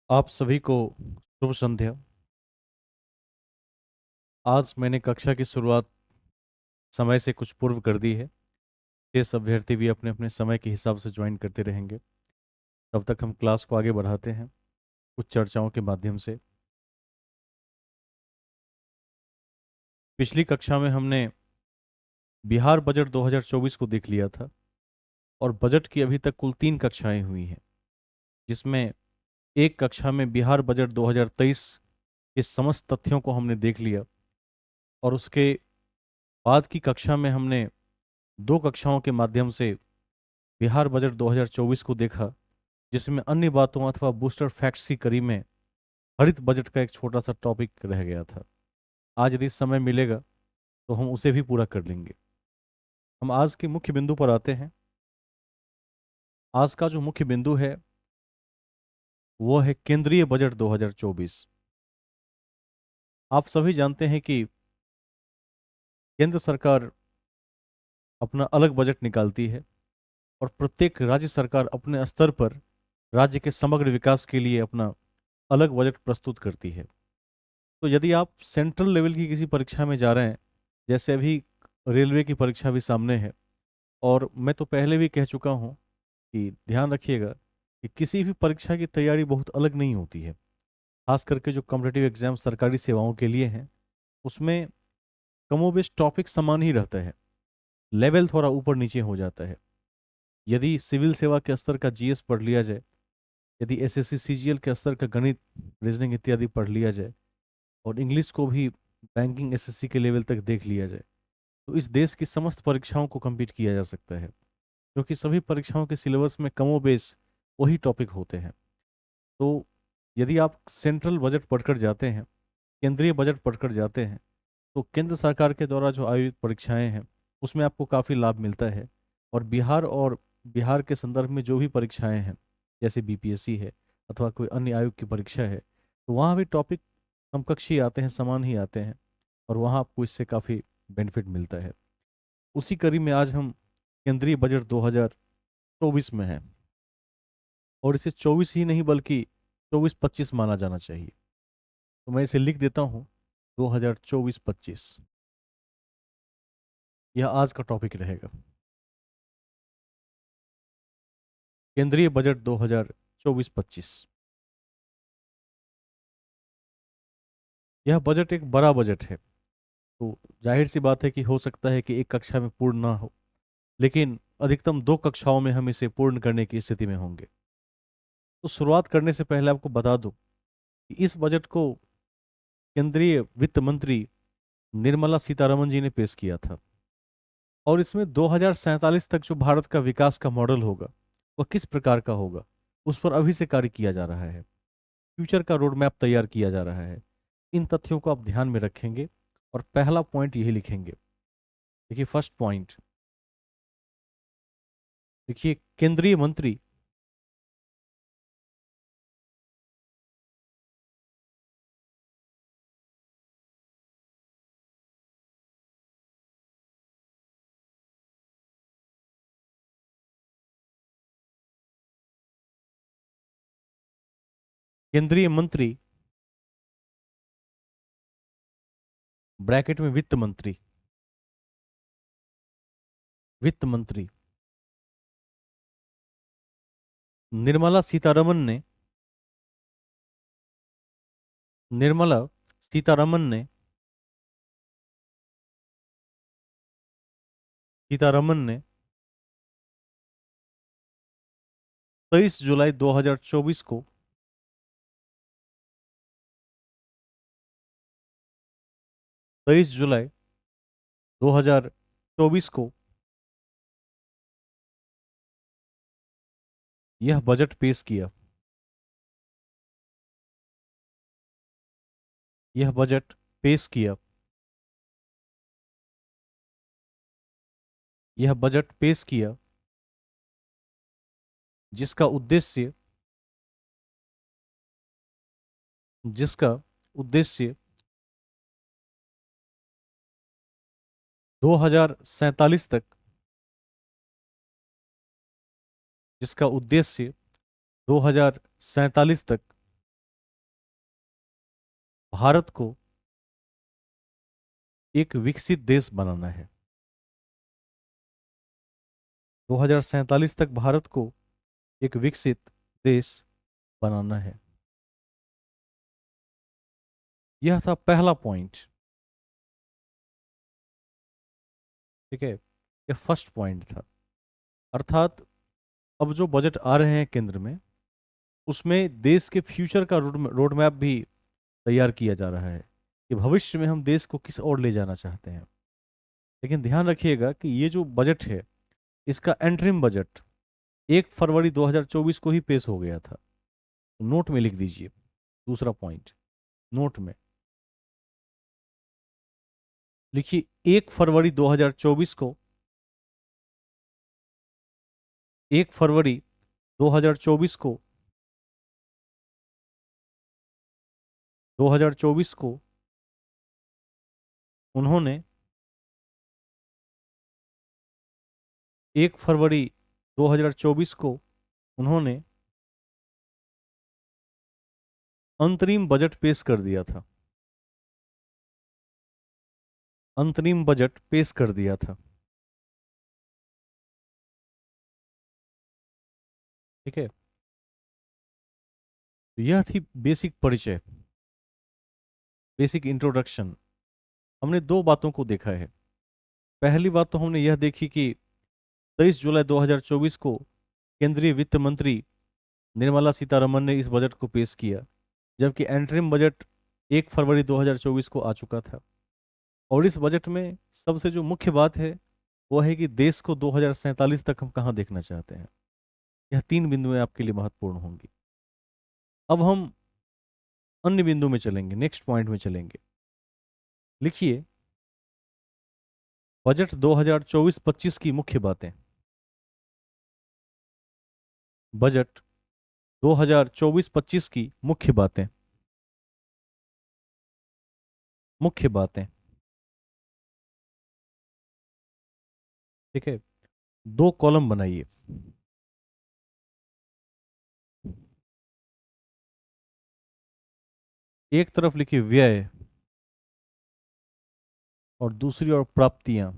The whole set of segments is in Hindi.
आप सभी को शुभ संध्या। आज मैंने कक्षा की शुरुआत समय से कुछ पूर्व कर दी है। शेष अभ्यर्थी भी अपने अपने समय के हिसाब से ज्वाइन करते रहेंगे। तब तक हम क्लास को आगे बढ़ाते हैं कुछ चर्चाओं के माध्यम से। पिछली कक्षा में हमने बिहार बजट 2024 को देख लिया था और बजट की अभी तक कुल 3 कक्षाएं हुई हैं, जिसमें एक कक्षा में बिहार बजट 2023 के समस्त तथ्यों को हमने देख लिया और उसके बाद की कक्षा में हमने 2 कक्षाओं के माध्यम से बिहार बजट 2024 को देखा, जिसमें अन्य बातों अथवा बूस्टर फैक्ट्स की कड़ी में हरित बजट का एक छोटा सा टॉपिक रह गया था। आज यदि समय मिलेगा तो हम उसे भी पूरा कर लेंगे। हम आज के मुख्य बिंदु पर आते हैं। आज का जो मुख्य बिंदु है वो है केंद्रीय बजट 2024। आप सभी जानते हैं कि केंद्र सरकार अपना अलग बजट निकालती है और प्रत्येक राज्य सरकार अपने स्तर पर राज्य के समग्र विकास के लिए अपना अलग बजट प्रस्तुत करती है। तो यदि आप सेंट्रल लेवल की किसी परीक्षा में जा रहे हैं, जैसे अभी रेलवे की परीक्षा भी सामने है, और मैं तो पहले भी कह चुका हूँ कि ध्यान रखिएगा कि किसी भी परीक्षा की तैयारी बहुत अलग नहीं होती है। खास करके जो कॉम्पिटिटिव एग्जाम सरकारी सेवाओं के लिए हैं, उसमें कमोबेश टॉपिक समान ही रहता है, लेवल थोड़ा ऊपर नीचे हो जाता है। यदि सिविल सेवा के स्तर का जीएस पढ़ लिया जाए, यदि एसएससी सीजीएल के स्तर का गणित, रीजनिंग इत्यादि पढ़ लिया जाए और इंग्लिश को भी बैंकिंग एसएससी के लेवल तक देख लिया जाए, तो इस देश की समस्त परीक्षाओं को compete किया जा सकता है, क्योंकि सभी परीक्षाओं के सिलेबस में कमोबेश वही टॉपिक होते हैं। तो यदि आप सेंट्रल बजट पढ़कर जाते हैं, केंद्रीय बजट पढ़कर जाते हैं, तो केंद्र सरकार के द्वारा जो आयोजित परीक्षाएं हैं उसमें आपको काफ़ी लाभ मिलता है। और बिहार के संदर्भ में जो भी परीक्षाएं हैं, जैसे बीपीएससी है अथवा कोई अन्य आयोग की परीक्षा है, तो वहाँ भी टॉपिक समकक्षी आते हैं, समान ही आते हैं, और वहाँ आपको इससे काफ़ी बेनिफिट मिलता है। उसी कड़ी में आज हम केंद्रीय बजट 2024 में हैं, और इसे 24 ही नहीं बल्कि 24-25 माना जाना चाहिए। तो मैं इसे लिख देता हूँ, 2024-25 यह आज का टॉपिक रहेगा। केंद्रीय बजट 2024-25। यह बजट एक बड़ा बजट है, तो जाहिर सी बात है कि हो सकता है कि एक कक्षा में पूर्ण ना हो, लेकिन अधिकतम 2 कक्षाओं में हम इसे पूर्ण करने की स्थिति में होंगे। तो शुरुआत करने से पहले आपको बता दूं कि इस बजट को केंद्रीय वित्त मंत्री निर्मला सीतारमन जी ने पेश किया था, और इसमें 2047 तक जो भारत का विकास का मॉडल होगा वह किस प्रकार का होगा, उस पर अभी से कार्य किया जा रहा है। फ्यूचर का रोड मैप तैयार किया जा रहा है। इन तथ्यों को आप ध्यान में रखेंगे और पहला पॉइंट यही लिखेंगे। देखिए, फर्स्ट पॉइंट देखिए, केंद्रीय मंत्री केंद्रीय मंत्री ब्रैकेट में वित्त मंत्री, वित्त मंत्री निर्मला सीतारमन ने निर्मला सीतारमन ने सीतारमन ने 23 जुलाई 2024 को 23 जुलाई 2024 को यह बजट पेश किया। यह बजट पेश किया। यह बजट पेश किया जिसका उद्देश्य जिसका उद्देश्य 2047 तक जिसका उद्देश्य 2047 तक भारत को एक विकसित देश बनाना है। 2047 तक भारत को एक विकसित देश बनाना है। यह था पहला पॉइंट। ठीक है, यह फर्स्ट पॉइंट था। अर्थात अब जो बजट आ रहे हैं केंद्र में, उसमें देश के फ्यूचर का रोड मैप भी तैयार किया जा रहा है कि भविष्य में हम देश को किस ओर ले जाना चाहते हैं। लेकिन ध्यान रखिएगा कि ये जो बजट है, इसका एंटरिम बजट 1 फरवरी 2024 को ही पेश हो गया था। तो नोट में लिख दीजिए दूसरा पॉइंट। नोट में लिखिए 1 फरवरी 2024 को, 1 फरवरी 2024 को 2024 को उन्होंने 1 फरवरी 2024 को उन्होंने अंतरिम बजट पेश कर दिया था। अंतरिम बजट पेश कर दिया था। ठीक है, तो यह थी बेसिक परिचय, बेसिक इंट्रोडक्शन। हमने दो बातों को देखा है। पहली बात तो हमने यह देखी कि 23 जुलाई 2024 को केंद्रीय वित्त मंत्री निर्मला सीतारमन ने इस बजट को पेश किया, जबकि एंटरिम बजट 1 फरवरी 2024 को आ चुका था। और इस बजट में सबसे जो मुख्य बात है वो है कि देश को 2047 तक हम कहाँ देखना चाहते हैं। यह तीन बिंदुएं आपके लिए महत्वपूर्ण होंगी। अब हम अन्य बिंदु में चलेंगे, नेक्स्ट पॉइंट में चलेंगे। लिखिए बजट 2024-25 की मुख्य बातें। बजट 2024-25 की मुख्य बातें। मुख्य बातें। ठीक है, दो कॉलम बनाइए। एक तरफ लिखिए व्यय और दूसरी ओर प्राप्तियां।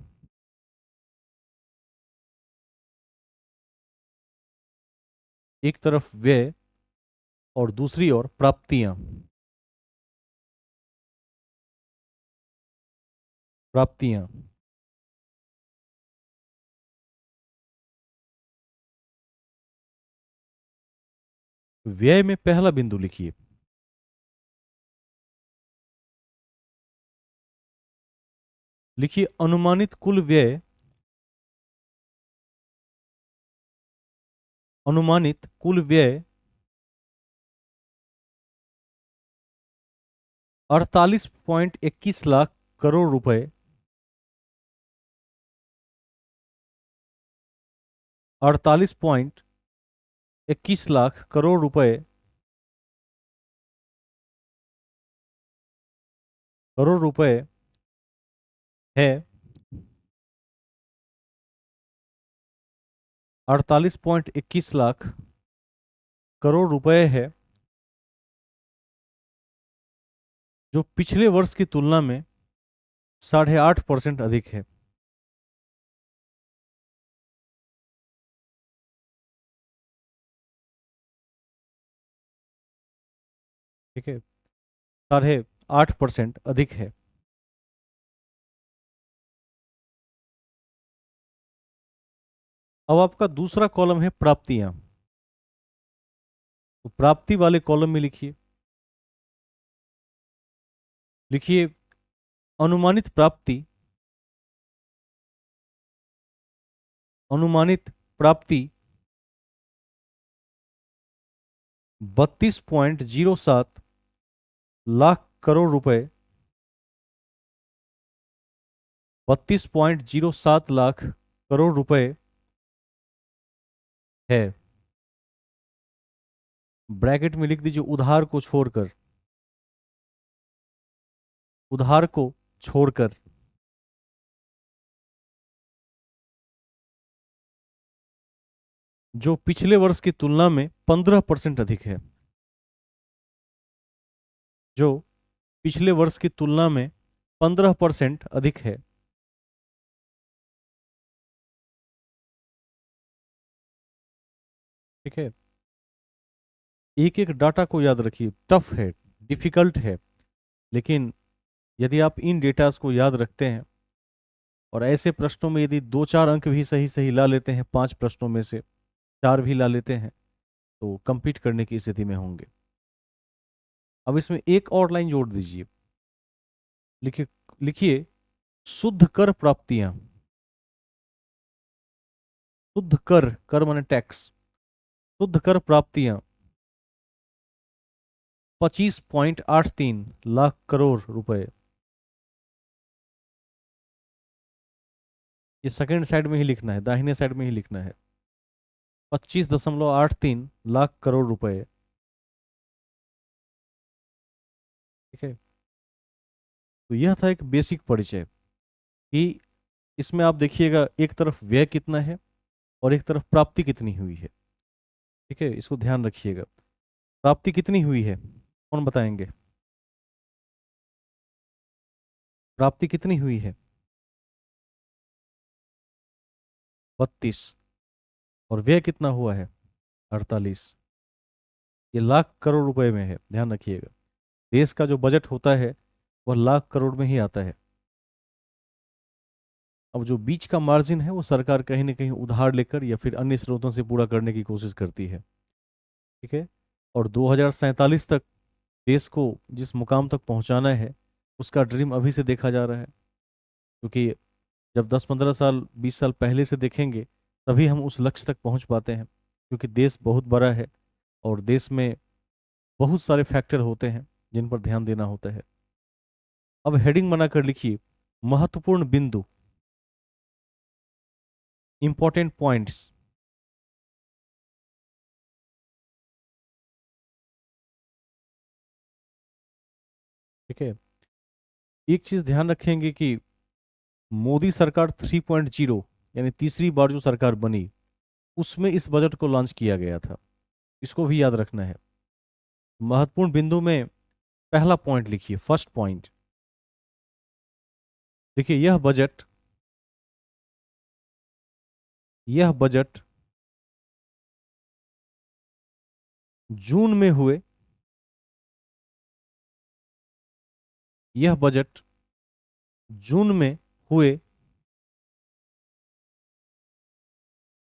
एक तरफ व्यय और दूसरी ओर प्राप्तियां। प्राप्तियां। व्यय में पहला बिंदु लिखिए। लिखिए अनुमानित कुल व्यय। अनुमानित कुल व्यय 48.21 लाख करोड़ रुपए। 48.21 लाख करोड़ रुपए। करोड़ रुपए है। 48.21 लाख करोड़ रुपए है, जो पिछले वर्ष की तुलना में 8.5% अधिक है। ठीक है, 8.5% अधिक है। अब आपका दूसरा कॉलम है प्राप्तियां। तो प्राप्ति वाले कॉलम में लिखिए। लिखिए अनुमानित प्राप्ति। अनुमानित प्राप्ति 32.07 लाख करोड़ रुपए। 32.07 लाख करोड़ रुपए है। ब्रैकेट में लिख दीजिए उधार को छोड़कर। उधार को छोड़कर। जो पिछले वर्ष की तुलना में 15% अधिक है। जो पिछले वर्ष की तुलना में 15% अधिक है। ठीक है, एक एक डाटा को याद रखिए, टफ है, डिफिकल्ट है, लेकिन यदि आप इन डेटास को याद रखते हैं और ऐसे प्रश्नों में यदि 2-4 अंक भी सही सही ला लेते हैं, 5 प्रश्नों में से 4 भी ला लेते हैं, तो compete करने की स्थिति में होंगे। अब इसमें एक और लाइन जोड़ दीजिए, लिखिए लिखिए शुद्ध कर प्राप्तियां। शुद्ध कर, कर माने टैक्स, शुद्ध कर प्राप्तियां 25.83 लाख करोड़ रुपए। ये सेकंड साइड में ही लिखना है, दाहिने साइड में ही लिखना है, 25.83 लाख करोड़ रुपए। ठीक है, तो यह था एक बेसिक परिचय कि इसमें आप देखिएगा एक तरफ व्यय कितना है और एक तरफ प्राप्ति कितनी हुई है। ठीक है, इसको ध्यान रखिएगा। प्राप्ति कितनी हुई है, कौन बताएंगे? प्राप्ति कितनी हुई है? 32। और व्यय कितना हुआ है? 48। ये लाख करोड़ रुपए में है, ध्यान रखिएगा। देश का जो बजट होता है वह लाख करोड़ में ही आता है। अब जो बीच का मार्जिन है वो सरकार कहीं ना कहीं उधार लेकर या फिर अन्य स्रोतों से पूरा करने की कोशिश करती है। ठीक है, और 2047 तक देश को जिस मुकाम तक पहुंचाना है उसका ड्रीम अभी से देखा जा रहा है, क्योंकि जब 10-15 साल 20 साल पहले से देखेंगे तभी हम उस लक्ष्य तक पहुंच पाते हैं, क्योंकि देश बहुत बड़ा है और देश में बहुत सारे फैक्टर होते हैं जिन पर ध्यान देना होता है। अब हेडिंग बनाकर लिखिए महत्वपूर्ण बिंदु, इंपॉर्टेंट पॉइंट्स। ठीक है, एक चीज ध्यान रखेंगे कि मोदी सरकार 3.0 यानी तीसरी बार जो सरकार बनी उसमें इस बजट को लॉन्च किया गया था, इसको भी याद रखना है। महत्वपूर्ण बिंदु में पहला पॉइंट लिखिए, फर्स्ट पॉइंट। देखिए यह बजट जून में हुए, यह बजट जून में हुए,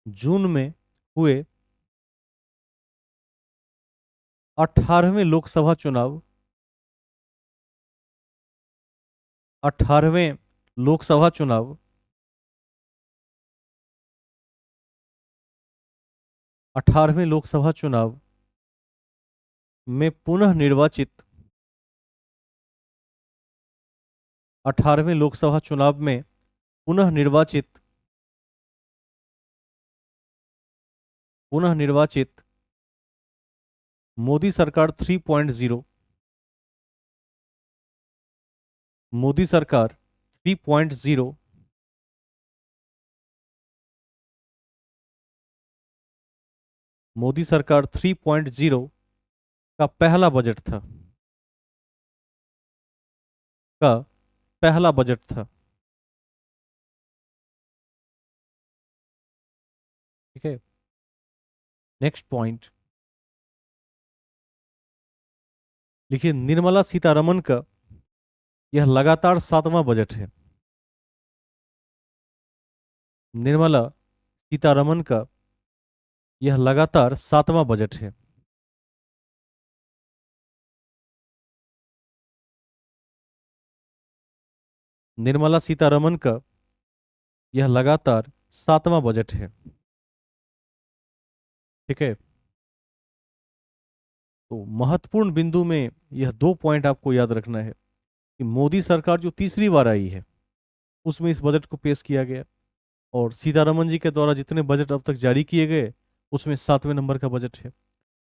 जून में हुए 18वें लोकसभा चुनाव, 18वें लोकसभा चुनाव, 18वें लोकसभा चुनाव में पुनः निर्वाचित, 18वें लोकसभा चुनाव में पुनः निर्वाचित, पुनः निर्वाचित मोदी सरकार 3.0, मोदी सरकार 3.0, मोदी सरकार 3.0 का पहला बजट था, का पहला बजट था। ठीक है, नेक्स्ट पॉइंट लिखिए निर्मला सीतारमन का यह लगातार 7वां बजट है। निर्मला सीतारमन का यह लगातार 7वां बजट है। निर्मला सीतारमन का यह लगातार 7वां बजट है। ठीक है, तो महत्वपूर्ण बिंदु में यह 2 पॉइंट आपको याद रखना है कि मोदी सरकार जो तीसरी बार आई है उसमें इस बजट को पेश किया गया, और सीतारमन जी के द्वारा जितने बजट अब तक जारी किए गए उसमें 7वें नंबर का बजट है।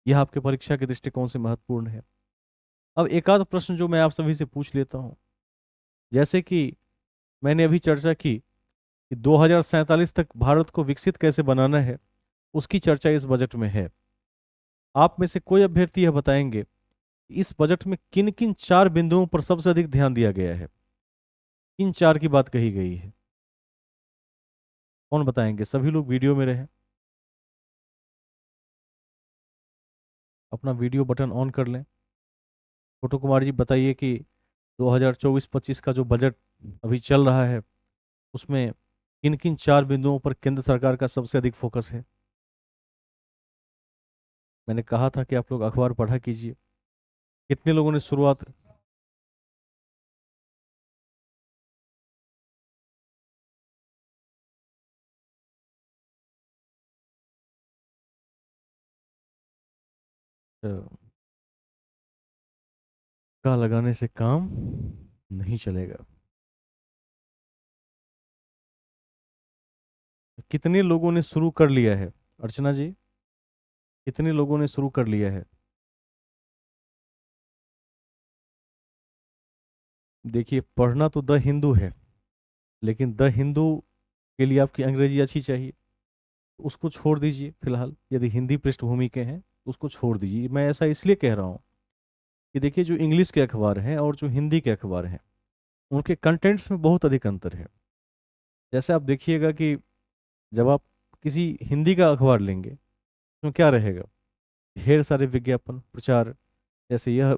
यह आपके परीक्षा के दृष्टिकोण से महत्वपूर्ण है। अब एक आध प्रश्न जो मैं आप सभी से पूछ लेता हूं, जैसे कि मैंने अभी चर्चा की कि 2047 तक भारत को विकसित कैसे बनाना है, उसकी चर्चा इस बजट में है। आप में से कोई अभ्यर्थी यह बताएंगे इस बजट में किन किन 4 बिंदुओं पर सबसे अधिक ध्यान दिया गया है, किन 4 की बात कही गई है, कौन बताएंगे? सभी लोग वीडियो में रहे, अपना वीडियो बटन ऑन कर लें। छोटू कुमार जी बताइए कि 2024-25 का जो बजट अभी चल रहा है उसमें किन किन 4 बिंदुओं पर केंद्र सरकार का सबसे अधिक फोकस है। मैंने कहा था कि आप लोग अखबार पढ़ा कीजिए। कितने लोगों ने शुरुआत? अ, का लगाने से काम नहीं चलेगा। कितने लोगों ने शुरू कर लिया है? अर्चना जी, कितने लोगों ने शुरू कर लिया है? देखिए, पढ़ना तो द हिंदू है, लेकिन द हिंदू के लिए आपकी अंग्रेजी अच्छी चाहिए, उसको छोड़ दीजिए फिलहाल। यदि हिंदी पृष्ठभूमि के हैं तो उसको छोड़ दीजिए। मैं ऐसा इसलिए कह रहा हूँ कि देखिए, जो इंग्लिश के अखबार हैं और जो हिंदी के अखबार हैं उनके कंटेंट्स में बहुत अधिक अंतर है। जैसे आप देखिएगा कि जब आप किसी हिंदी का अखबार लेंगे तो क्या रहेगा? ढेर सारे विज्ञापन प्रचार। जैसे यह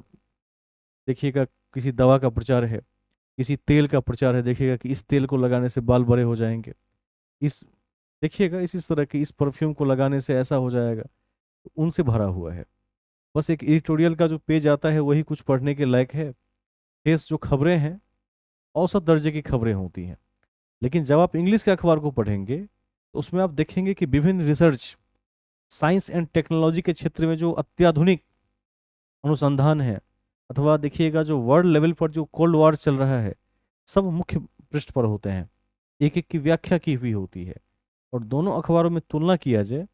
देखिएगा, किसी दवा का प्रचार है, किसी तेल का प्रचार है, देखिएगा कि इस तेल को लगाने से बाल बड़े हो जाएंगे, इस देखिएगा इसी तरह के इस परफ्यूम को लगाने से ऐसा हो जाएगा। उनसे भरा हुआ है। बस एक एडिटोरियल का जो पेज आता है वही कुछ पढ़ने के लायक है। शेष जो खबरें हैं औसत दर्जे की खबरें होती हैं। लेकिन जब आप इंग्लिश के अखबार को पढ़ेंगे तो उसमें आप देखेंगे कि विभिन्न रिसर्च, साइंस एंड टेक्नोलॉजी के क्षेत्र में जो अत्याधुनिक अनुसंधान है, अथवा देखिएगा जो वर्ल्ड लेवल पर जो कोल्ड वॉर चल रहा है, सब मुख्य पृष्ठ पर होते हैं। एक एक की व्याख्या की हुई होती है। और दोनों अखबारों में तुलना किया जाए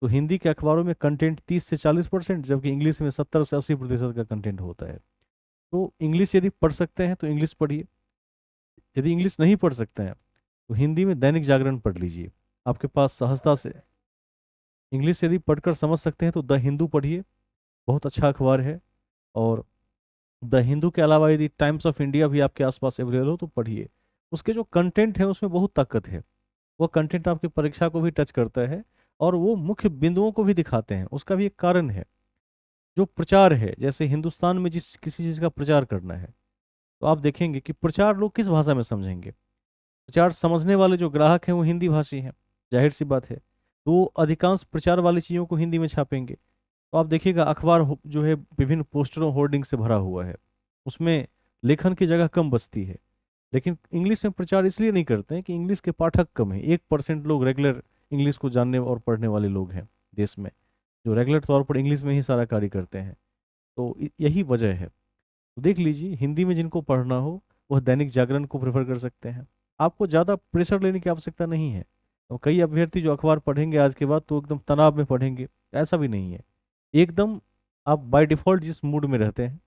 तो हिंदी के अखबारों में कंटेंट 30 से 40%, जबकि इंग्लिश में 70 से 80% का कंटेंट होता है। तो इंग्लिश यदि पढ़ सकते हैं तो इंग्लिश पढ़िए, यदि इंग्लिश नहीं पढ़ सकते हैं तो हिंदी में दैनिक जागरण पढ़ लीजिए, आपके पास सहजता से। इंग्लिश यदि पढ़कर समझ सकते हैं तो द हिंदू पढ़िए, बहुत अच्छा अखबार है। और द हिंदू के अलावा यदि टाइम्स ऑफ इंडिया भी आपके आसपास अवेलेबल हो तो पढ़िए। उसके जो कंटेंट है उसमें बहुत ताकत है। वो कंटेंट आपकी परीक्षा को भी टच करता है और वो मुख्य बिंदुओं को भी दिखाते हैं। उसका भी एक कारण है। जो प्रचार है, जैसे हिंदुस्तान में जिस किसी चीज़ का प्रचार करना है तो आप देखेंगे कि प्रचार लोग किस भाषा में समझेंगे। प्रचार समझने वाले जो ग्राहक हैं वो हिंदी भाषी हैं, जाहिर सी बात है। तो वो अधिकांश प्रचार वाली चीज़ों को हिंदी में छापेंगे। तो आप देखिएगा अखबार जो है विभिन्न पोस्टरों होर्डिंग से भरा हुआ है, उसमें लेखन की जगह कम बचती है। लेकिन इंग्लिश में प्रचार इसलिए नहीं करते हैं कि इंग्लिश के पाठक कम हैं। 1% लोग रेगुलर इंग्लिश को जानने और पढ़ने वाले लोग हैं देश में, जो रेगुलर तौर पर इंग्लिश में ही सारा कार्य करते हैं। तो यही वजह है। तो देख लीजिए, हिंदी में जिनको पढ़ना हो वह दैनिक जागरण को प्रेफर कर सकते हैं। आपको ज़्यादा प्रेशर लेने की आवश्यकता नहीं है। और कई अभ्यर्थी जो अखबार पढ़ेंगे आज के बाद तो एकदम तनाव में पढ़ेंगे, ऐसा भी नहीं है। एकदम आप बाय डिफ़ॉल्ट जिस मूड में रहते हैं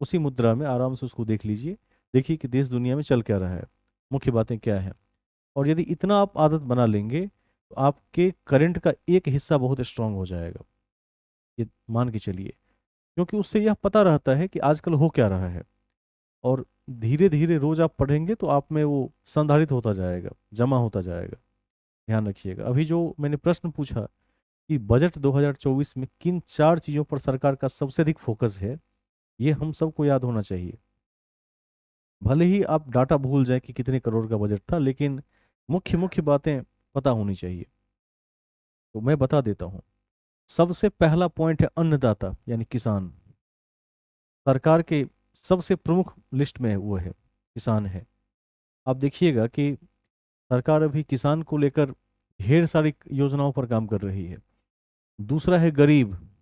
उसी मुद्रा में आराम से उसको देख लीजिए। देखिए कि देश दुनिया में चल क्या रहा है, मुख्य बातें क्या हैं। और यदि इतना आप आदत बना लेंगे तो आपके करंट का एक हिस्सा बहुत स्ट्रांग हो जाएगा, ये मान के चलिए। क्योंकि उससे यह पता रहता है कि आजकल हो क्या रहा है। और धीरे धीरे रोज आप पढ़ेंगे तो आप में वो संधारित होता जाएगा, जमा होता जाएगा। ध्यान रखिएगा। अभी जो मैंने प्रश्न पूछा कि बजट 2024 में किन 4 चीज़ों पर सरकार का सबसे अधिक फोकस है, ये हम सबको याद होना चाहिए। भले ही आप डाटा भूल जाए कि कितने करोड़ का बजट था, लेकिन मुख्य मुख्य बातें पता होनी चाहिए। तो मैं बता देता हूँ। सबसे पहला पॉइंट है अन्नदाता यानी किसान। सरकार के सबसे प्रमुख लिस्ट में वो है, किसान है। आप देखिएगा कि सरकार अभी किसान को लेकर ढेर सारी योजनाओं पर काम कर रही है। दूसरा है गरीब।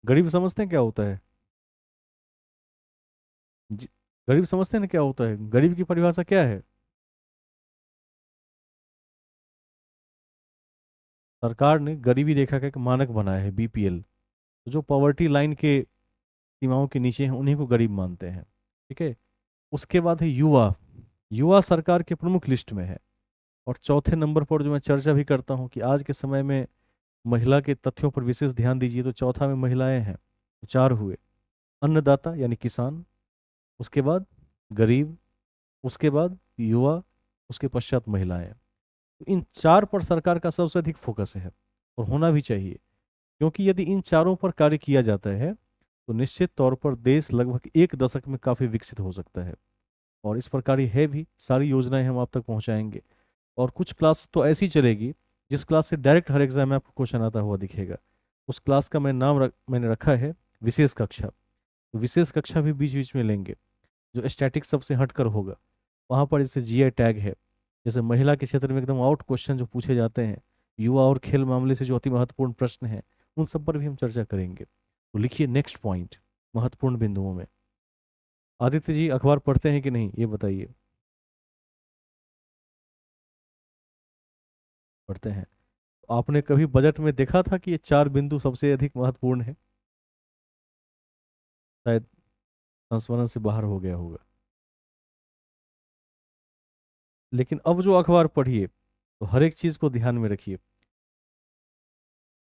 गरीब समझते हैं क्या होता है? जी- गरीब समझते हैं ना क्या होता है? गरीब की परिभाषा क्या है? सरकार ने गरीबी रेखा का एक मानक बनाया है, बीपीएल। तो जो पॉवर्टी लाइन के सीमाओं के नीचे हैं उन्हीं को गरीब मानते हैं। ठीक है। उसके बाद है युवा। युवा सरकार के प्रमुख लिस्ट में है। और चौथे नंबर पर जो मैं चर्चा भी करता हूँ कि आज के समय में महिला के तथ्यों पर विशेष ध्यान दीजिए, तो चौथा में महिलाएं हैं। तो 4 हुए। अन्नदाता यानी किसान, उसके बाद गरीब, उसके बाद युवा, उसके पश्चात महिलाएं। तो इन चार पर सरकार का सबसे अधिक फोकस है और होना भी चाहिए, क्योंकि यदि इन चारों पर कार्य किया जाता है तो निश्चित तौर पर देश लगभग एक दशक में काफी विकसित हो सकता है। और इस प्रकार ये है भी, सारी योजनाएं हम आप तक पहुंचाएंगे। और कुछ क्लास तो ऐसी चलेगी जिस क्लास से डायरेक्ट हर एग्जाम में आपको क्वेश्चन आता हुआ दिखेगा। उस क्लास का मैंने रखा है विशेष कक्षा। तो विशेष कक्षा भी बीच बीच में लेंगे, जो स्टैटिक सबसे हटकर होगा। वहाँ पर जैसे जीआई टैग है, जैसे महिला के क्षेत्र में एकदम आउट क्वेश्चन जो पूछे जाते हैं, युवा और खेल मामले से जो अति महत्वपूर्ण प्रश्न है, उन सब पर भी हम चर्चा करेंगे। तो लिखिए नेक्स्ट पॉइंट महत्वपूर्ण बिंदुओं में। आदित्य जी अखबार पढ़ते हैं कि नहीं ये बताइए। पढ़ते हैं। तो आपने कभी बजट में देखा था कि ये चार बिंदु सबसे अधिक महत्वपूर्ण है? शायद संस्मरण से बाहर हो गया होगा। लेकिन अब जो अखबार पढ़िए तो हर एक चीज को ध्यान में रखिए,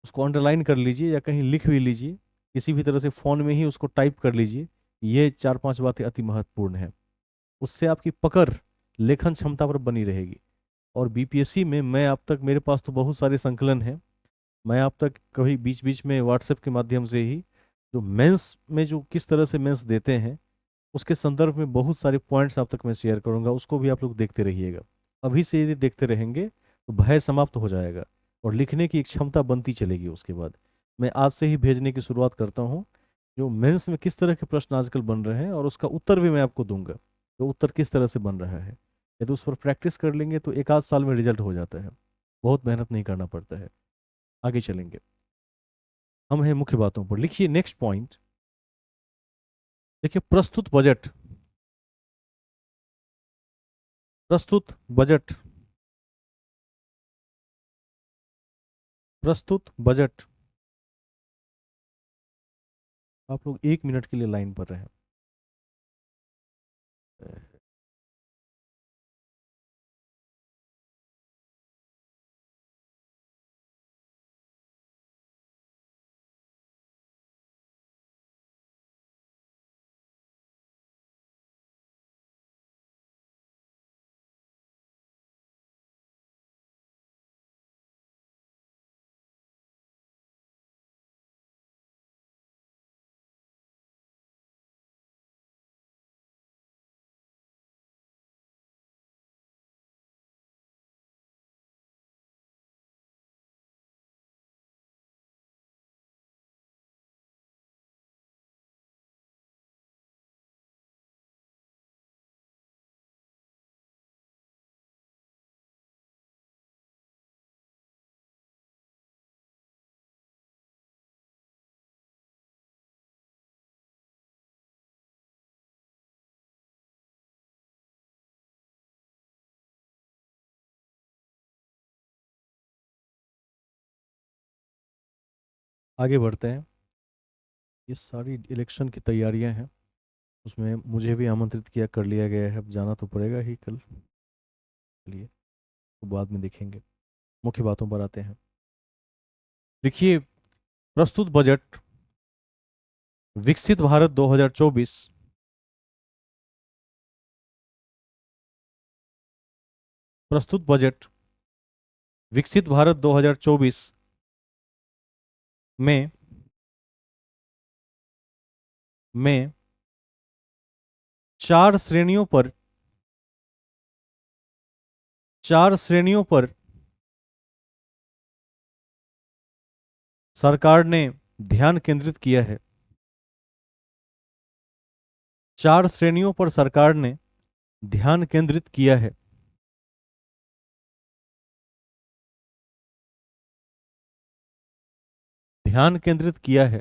उसको अंडरलाइन कर लीजिए या कहीं लिख भी लीजिए, किसी भी तरह से फोन में ही उसको टाइप कर लीजिए। ये चार पांच बातें अति महत्वपूर्ण है। उससे आपकी पकड़, लेखन क्षमता पर बनी रहेगी। और बीपीएससी में मैं आप तक, मेरे पास तो बहुत सारे संकलन हैं, मैं आप तक कभी बीच बीच में व्हाट्सएप के माध्यम से ही जो मेंस में जो किस तरह से मेंस देते हैं उसके संदर्भ में बहुत सारे पॉइंट्स आप तक मैं शेयर करूंगा, उसको भी आप लोग देखते रहिएगा। अभी से यदि देखते रहेंगे तो भय समाप्त हो जाएगा और लिखने की एक क्षमता बनती चलेगी। उसके बाद मैं आज से ही भेजने की शुरुआत करता हूँ, जो मेंस में किस तरह के प्रश्न आजकल बन रहे हैं, और उसका उत्तर भी मैं आपको दूंगा, तो उत्तर किस तरह से बन रहा है। यदि उस पर प्रैक्टिस कर लेंगे तो एक आध साल में रिजल्ट हो जाता है, बहुत मेहनत नहीं करना पड़ता है। आगे चलेंगे, हम हैं मुख्य बातों पर। लिखिए नेक्स्ट पॉइंट। देखिए प्रस्तुत बजट प्रस्तुत बजट। आप लोग 1 मिनट के लिए लाइन पर रहें। आगे बढ़ते हैं। ये सारी इलेक्शन की तैयारियां हैं, उसमें मुझे भी आमंत्रित किया कर लिया गया है, अब जाना तो पड़ेगा ही कल। चलिए, तो बाद में देखेंगे, मुख्य बातों पर आते हैं। देखिए, प्रस्तुत बजट विकसित भारत 2024, प्रस्तुत बजट विकसित भारत 2024 में में चार श्रेणियों पर चार श्रेणियों पर सरकार ने ध्यान केंद्रित किया है। चार श्रेणियों पर सरकार ने ध्यान केंद्रित किया है। ध्यान केंद्रित किया है।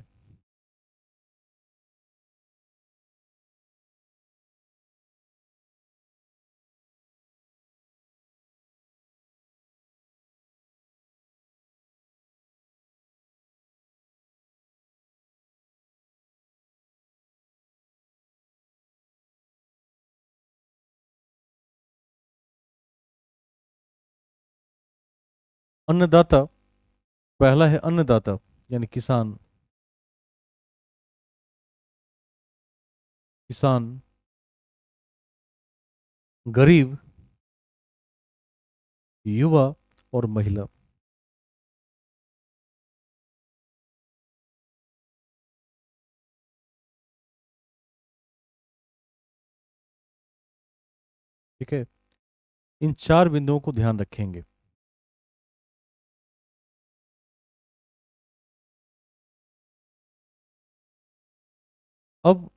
अन्नदाता, पहला है अन्नदाता यानी किसान। किसान, गरीब, युवा और महिला। ठीक है, इन चार बिंदुओं को ध्यान रखेंगे। अब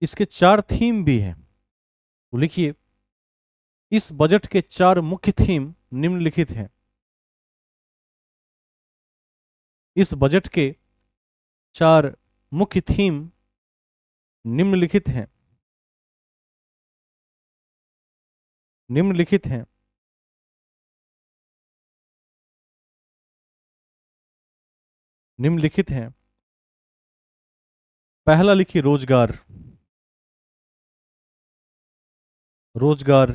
इसके चार थीम भी हैं, तो लिखिए, इस बजट के चार मुख्य थीम निम्नलिखित हैं। इस बजट के चार मुख्य थीम निम्नलिखित हैं। निम्नलिखित हैं। निम्नलिखित हैं। पहला लिखिए रोजगार। रोजगार,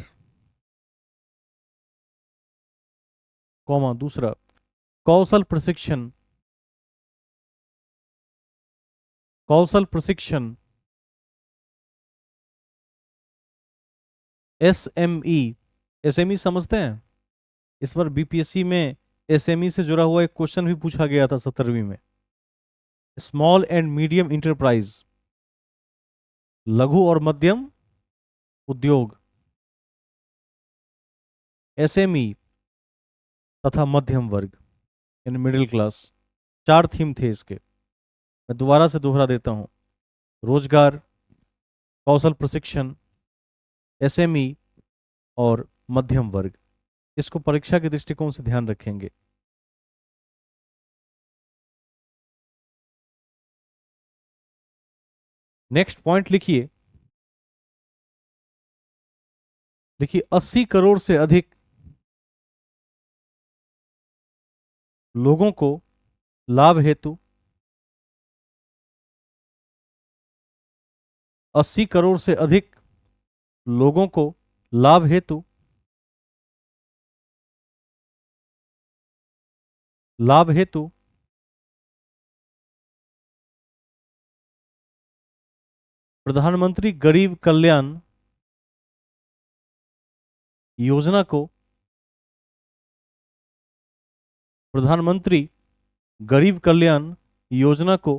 कौमा दूसरा कौशल प्रशिक्षण। कौशल प्रशिक्षण, एसएमई। एसएमई समझते हैं? इस बार बीपीएससी में एसएमई से जुड़ा हुआ एक क्वेश्चन भी पूछा गया था 17वीं में। स्मॉल एंड मीडियम इंटरप्राइज, लघु और मध्यम उद्योग। एसएमई तथा मध्यम वर्ग, यानी मिडिल क्लास। चार थीम थे इसके, मैं दोबारा से दोहरा देता हूं। रोजगार, कौशल प्रशिक्षण, एसएमई और मध्यम वर्ग। इसको परीक्षा के दृष्टिकोण से ध्यान रखेंगे। नेक्स्ट पॉइंट लिखिए। देखिए, 80 करोड़ से अधिक लोगों को लाभ हेतु 80 करोड़ से अधिक लोगों को लाभ हेतु लाभ हेतु प्रधानमंत्री गरीब कल्याण योजना को प्रधानमंत्री गरीब कल्याण योजना को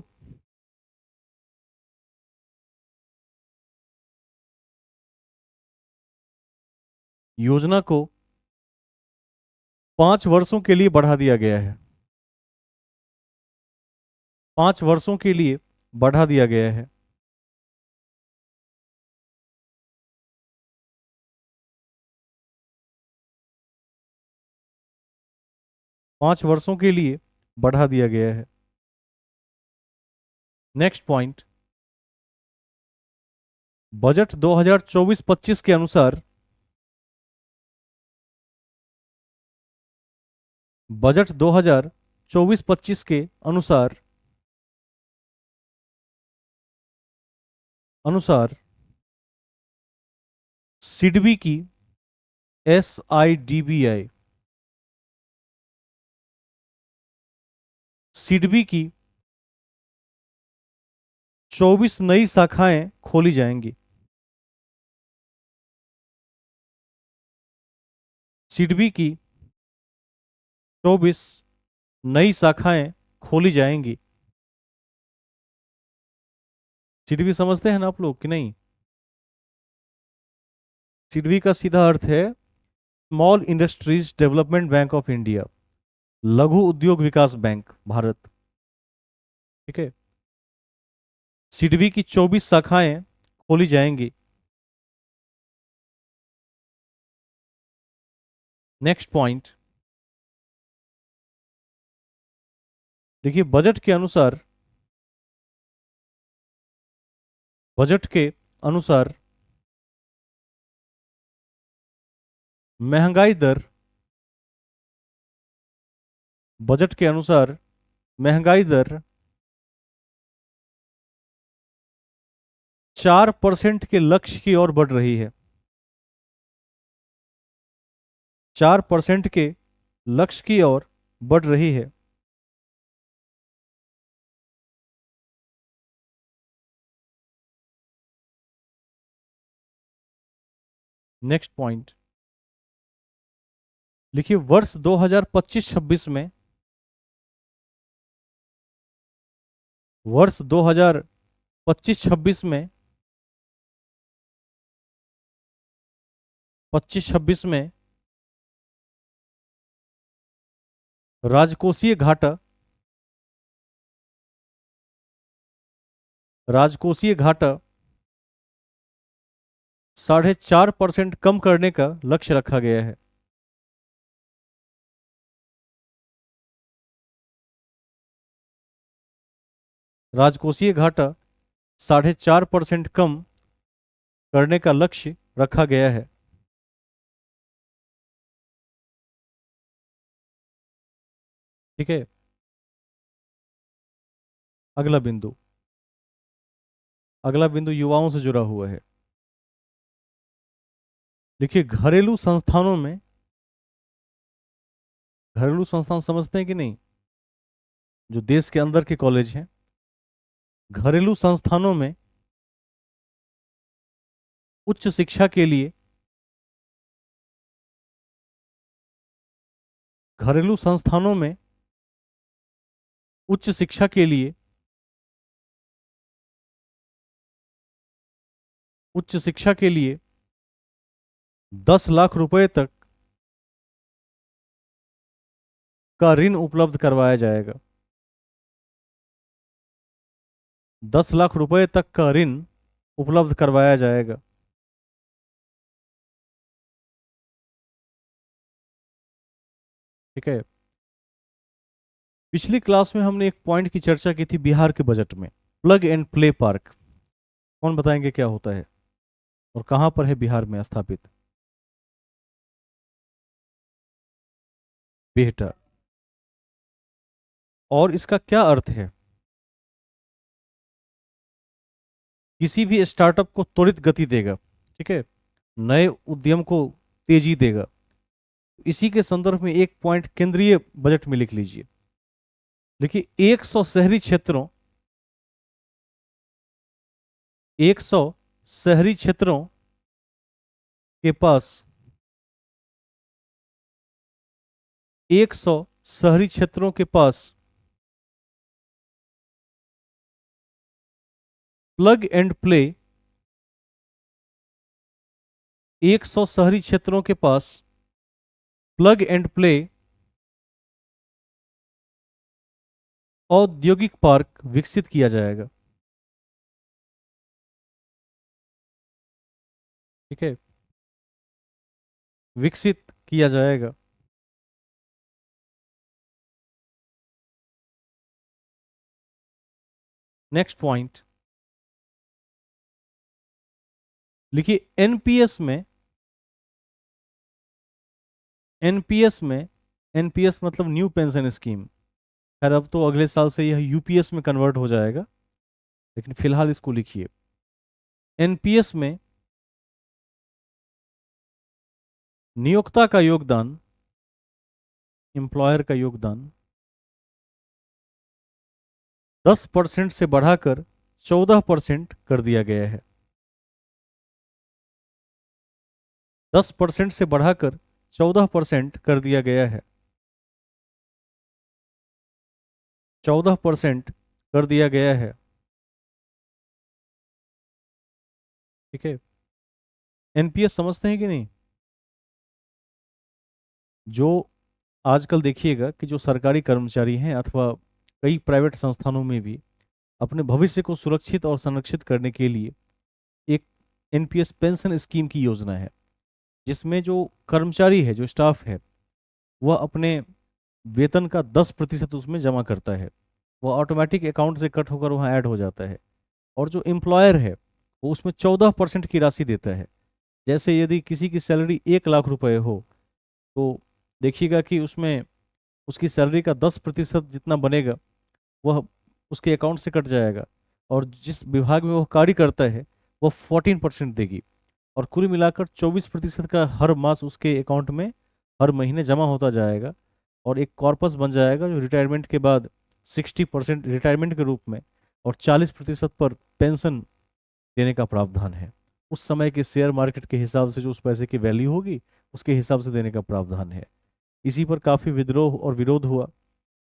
योजना को 5 वर्षों के लिए बढ़ा दिया गया है। 5 वर्षों के लिए बढ़ा दिया गया है। पांच वर्षों के लिए बढ़ा दिया गया है। नेक्स्ट पॉइंट, बजट 2024-25 के अनुसार बजट 2024-25 के अनुसार अनुसार सिडबी की SIDBI सिडबी की 24 नई शाखाएं खोली जाएंगी। सिडबी की 24 नई शाखाएं खोली जाएंगी। सिडबी समझते हैं ना आप लोग कि नहीं? सिडबी का सीधा अर्थ है small industries development bank of India, लघु उद्योग विकास बैंक भारत। ठीक है, सिडबी की 24 शाखाएं खोली जाएंगी। नेक्स्ट पॉइंट, देखिए, बजट के अनुसार महंगाई दर बजट के अनुसार महंगाई दर 4% के लक्ष्य की ओर बढ़ रही है। 4% के लक्ष्य की ओर बढ़ रही है। नेक्स्ट पॉइंट लिखिए, वर्ष 2025-26 में, वर्ष 2025-26 में, 25-26 में राजकोषीय घाटा, राजकोषीय घाटा 4.5% कम करने का लक्ष्य रखा गया है। राजकोषीय घाटा 4.5% कम करने का लक्ष्य रखा गया है। ठीक है, अगला बिंदु, अगला बिंदु युवाओं से जुड़ा हुआ है। देखिए, घरेलू संस्थानों में, घरेलू संस्थान समझते हैं कि नहीं, जो देश के अंदर के कॉलेज हैं, घरेलू संस्थानों में उच्च शिक्षा के लिए, घरेलू संस्थानों में उच्च शिक्षा के लिए, उच्च शिक्षा के लिए 10 लाख रुपए तक का ऋण उपलब्ध करवाया जाएगा। 10 लाख रुपए तक का ऋण उपलब्ध करवाया जाएगा। ठीक है, पिछली क्लास में हमने एक पॉइंट की चर्चा की थी बिहार के बजट में, प्लग एंड प्ले पार्क। कौन बताएंगे क्या होता है और कहां पर है बिहार में स्थापित? बेहतर। और इसका क्या अर्थ है? किसी भी स्टार्टअप को त्वरित गति देगा। ठीक है, नए उद्यम को तेजी देगा। इसी के संदर्भ में एक पॉइंट केंद्रीय बजट में लिख लीजिए। देखिए, 100 शहरी क्षेत्रों, 100 शहरी क्षेत्रों के पास, 100 शहरी क्षेत्रों के पास प्लग एंड प्ले, 100 शहरी क्षेत्रों के पास प्लग एंड प्ले औद्योगिक पार्क विकसित किया जाएगा। ठीक है, विकसित किया जाएगा। नेक्स्ट पॉइंट लिखिए, एनपीएस में, एनपीएस में, एनपीएस मतलब न्यू पेंशन स्कीम, खैर अब तो अगले साल से यह यूपीएस में कन्वर्ट हो जाएगा, लेकिन फिलहाल इसको लिखिए। एनपीएस में नियोक्ता का योगदान, एम्प्लॉयर का योगदान 10% से बढ़ाकर 14% कर दिया गया है। 10% से बढ़ाकर 14% कर दिया गया है। 14% कर दिया गया है। ठीक है, एनपीएस समझते हैं कि नहीं? जो आजकल देखिएगा कि जो सरकारी कर्मचारी हैं अथवा कई प्राइवेट संस्थानों में भी अपने भविष्य को सुरक्षित और संरक्षित करने के लिए एक एनपीएस पेंशन स्कीम की योजना है, जिसमें जो कर्मचारी है, जो स्टाफ है, वह अपने वेतन का 10% उसमें जमा करता है। वह ऑटोमेटिक अकाउंट से कट होकर वहाँ ऐड हो जाता है। और जो एम्प्लॉयर है वो उसमें 14% की राशि देता है। जैसे यदि किसी की सैलरी 1 लाख रुपए हो तो देखिएगा कि उसमें उसकी सैलरी का 10% जितना बनेगा वह उसके अकाउंट से कट जाएगा, और जिस विभाग में वह कार्य करता है वह 14% देगी, और कुल मिलाकर 24% का हर मास उसके अकाउंट में हर महीने जमा होता जाएगा, और एक कॉर्पस बन जाएगा जो रिटायरमेंट के बाद 60% रिटायरमेंट के रूप में और 40% पर पेंशन देने का प्रावधान है। उस समय के शेयर मार्केट के हिसाब से जो उस पैसे की वैल्यू होगी उसके हिसाब से देने का प्रावधान है। इसी पर काफ़ी विद्रोह और विरोध हुआ,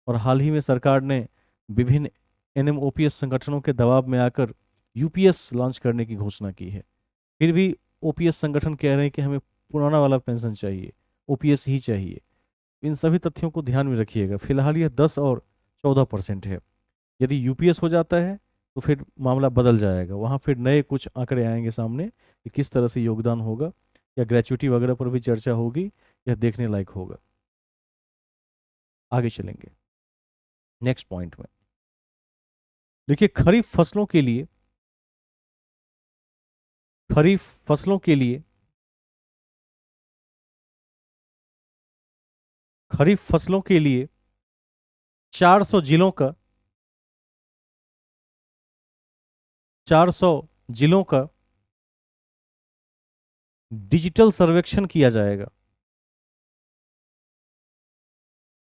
और हाल ही में सरकार ने विभिन्न एनएमओपीएस संगठनों के दबाव में आकर यूपीएस लॉन्च करने की घोषणा की है। फिर भी ओपीएस संगठन कह रहे हैं कि हमें पुराना वाला पेंशन चाहिए, ओपीएस ही चाहिए। इन सभी तथ्यों को ध्यान में रखिएगा। फिलहाल यह 10 और 14% है। यदि यूपीएस हो जाता है तो फिर मामला बदल जाएगा, वहाँ फिर नए कुछ आंकड़े आएंगे सामने कि किस तरह से योगदान होगा, या ग्रेचुइटी वगैरह पर भी चर्चा होगी। यह देखने लायक होगा। आगे चलेंगे नेक्स्ट पॉइंट में। देखिए, खरीफ फसलों के लिए खरीफ फसलों के लिए 400 जिलों का 400 जिलों का डिजिटल सर्वेक्षण किया जाएगा।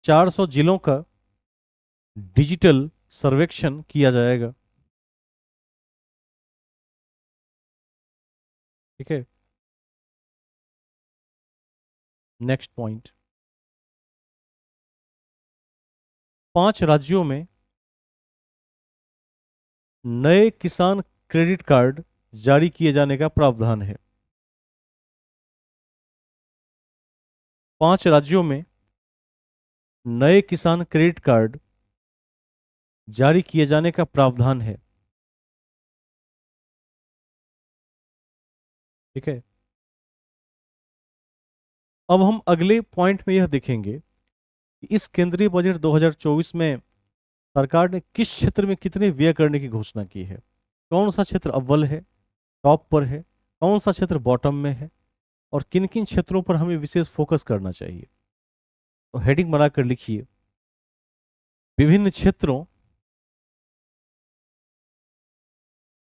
400 जिलों का डिजिटल सर्वेक्षण किया जाएगा। ठीक है। नेक्स्ट पॉइंट, 5 राज्यों में नए किसान क्रेडिट कार्ड जारी किए जाने का प्रावधान है। 5 राज्यों में नए किसान क्रेडिट कार्ड जारी किए जाने का प्रावधान है। ठीक है। अब हम अगले पॉइंट में यह देखेंगे कि इस केंद्रीय बजट 2024 में सरकार ने किस क्षेत्र में कितने व्यय करने की घोषणा की है। कौन सा क्षेत्र अव्वल है, टॉप पर है, कौन सा क्षेत्र बॉटम में है, और किन किन क्षेत्रों पर हमें विशेष फोकस करना चाहिए। तो हेडिंग बनाकर लिखिए, विभिन्न क्षेत्रों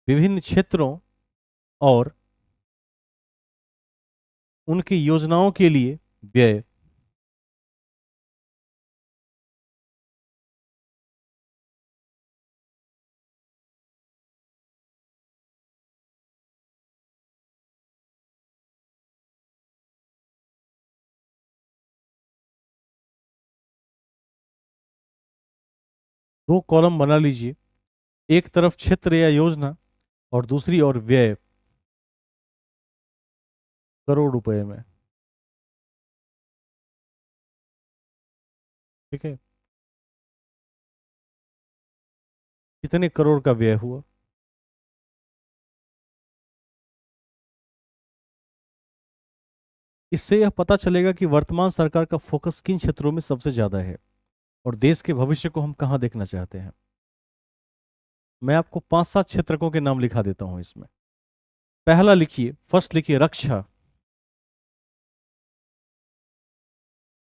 विभिन्न क्षेत्रों और उनकी योजनाओं के लिए व्यय। दो कॉलम बना लीजिए, एक तरफ क्षेत्र या योजना और दूसरी ओर व्यय करोड़ रुपए में। ठीक है। कितने करोड़ का व्यय हुआ। इससे यह पता चलेगा कि वर्तमान सरकार का फोकस किन क्षेत्रों में सबसे ज्यादा है और देश के भविष्य को हम कहाँ देखना चाहते हैं। मैं आपको 5-7 क्षेत्रकों के नाम लिखा देता हूं इसमें। पहला लिखिए, फर्स्ट लिखिए, रक्षा।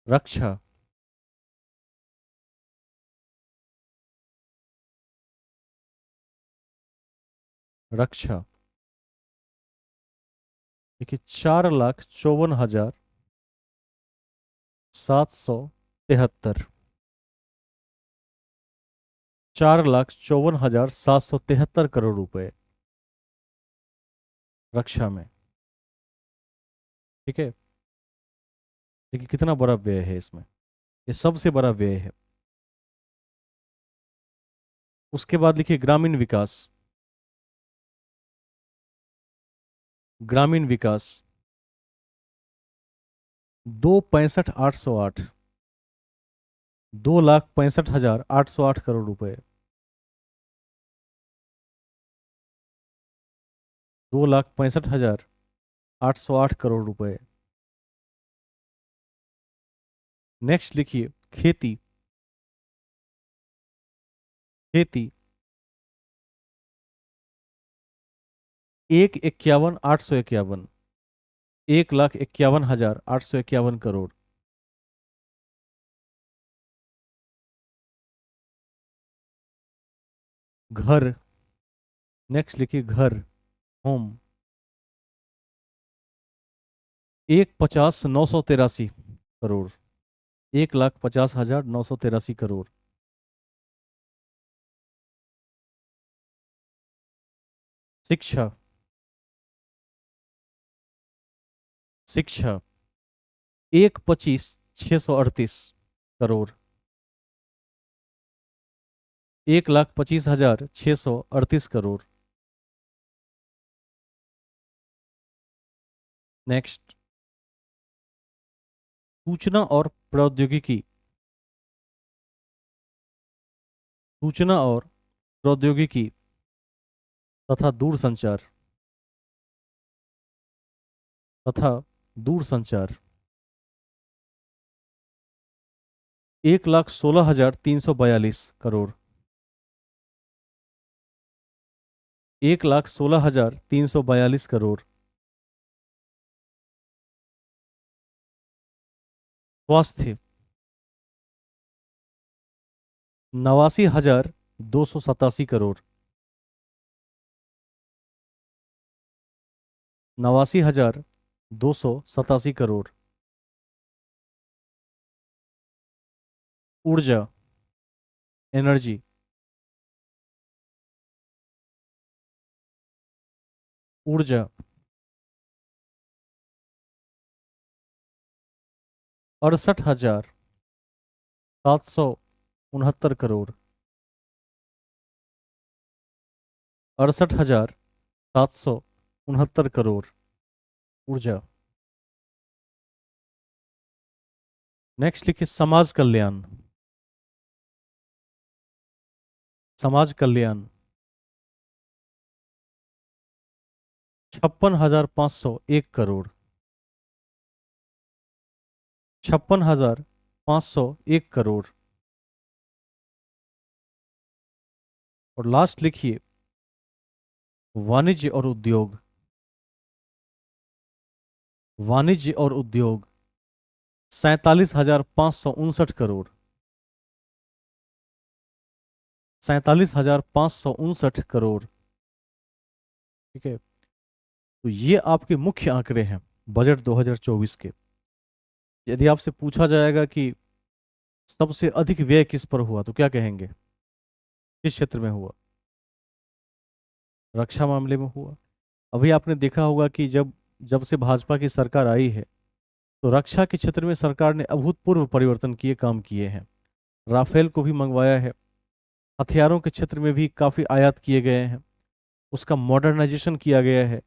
रक्षा। रक्षा। देखिए, 4,54,773। 4,54,773 करोड़ रुपए रक्षा में। ठीक है। देखिए कितना बड़ा व्यय है इसमें, ये सबसे बड़ा व्यय है। उसके बाद लिखिए, ग्रामीण विकास। ग्रामीण विकास 2,65,808। 2,65,808 करोड़ रुपए। 2,65,808 करोड़ रुपए। नेक्स्ट लिखिए, खेती। खेती 1,51,851। 1,51,851 करोड़। घर। नेक्स्ट लिखिए, घर, होम। 1,50,983 करोड़। 1,50,983 करोड़। शिक्षा शिक्षा 1,25,638 करोड़। 1,25,638 करोड़। नेक्स्ट, सूचना और प्रौद्योगिकी। सूचना और प्रौद्योगिकी तथा दूरसंचार तथा दूरसंचार 1,16,342 करोड़। 1,16,342 करोड़। स्वास्थ्य 89,287 करोड़। 89,287 करोड़। ऊर्जा, एनर्जी, ऊर्जा 68,769 करोड़। 68,769 करोड़। ऊर्जा। नेक्स्ट लिखिए समाज कल्याण। समाज कल्याण 56,501 करोड़। 56,501 करोड़। और लास्ट लिखिए वाणिज्य और उद्योग। वाणिज्य और उद्योग 47,559 करोड़। 47,559 करोड़। ठीक है, तो ये आपके मुख्य आंकड़े हैं बजट 2024 के। यदि आपसे पूछा जाएगा कि सबसे अधिक व्यय किस पर हुआ तो क्या कहेंगे? किस क्षेत्र में हुआ? रक्षा मामले में हुआ। अभी आपने देखा होगा कि जब जब से भाजपा की सरकार आई है तो रक्षा के क्षेत्र में सरकार ने अभूतपूर्व परिवर्तन किए, काम किए हैं। राफेल को भी मंगवाया है। हथियारों के क्षेत्र में भी काफ़ी आयात किए गए हैं। उसका मॉडर्नाइजेशन किया गया है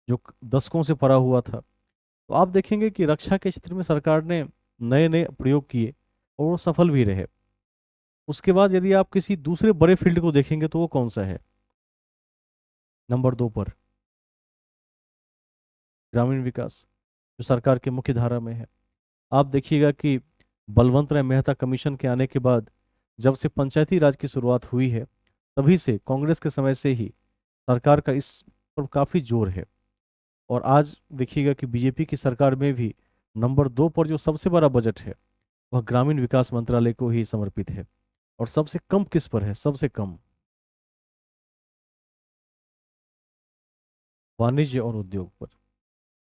जो दशकों से पड़ा हुआ था। तो आप देखेंगे कि रक्षा के क्षेत्र में सरकार ने नए नए प्रयोग किए और वो सफल भी रहे। उसके बाद यदि आप किसी दूसरे बड़े फील्ड को देखेंगे तो वो कौन सा है? नंबर 2 पर ग्रामीण विकास, जो सरकार के मुख्य धारा में है। आप देखिएगा कि बलवंत राय मेहता कमीशन के आने के बाद जब से पंचायती राज की शुरुआत हुई है तभी से कांग्रेस के समय से ही सरकार का इस पर काफ़ी जोर है। और आज देखिएगा कि बीजेपी की सरकार में भी नंबर 2 पर जो सबसे बड़ा बजट है वह ग्रामीण विकास मंत्रालय को ही समर्पित है। और सबसे कम किस पर है? सबसे कम वाणिज्य और उद्योग पर।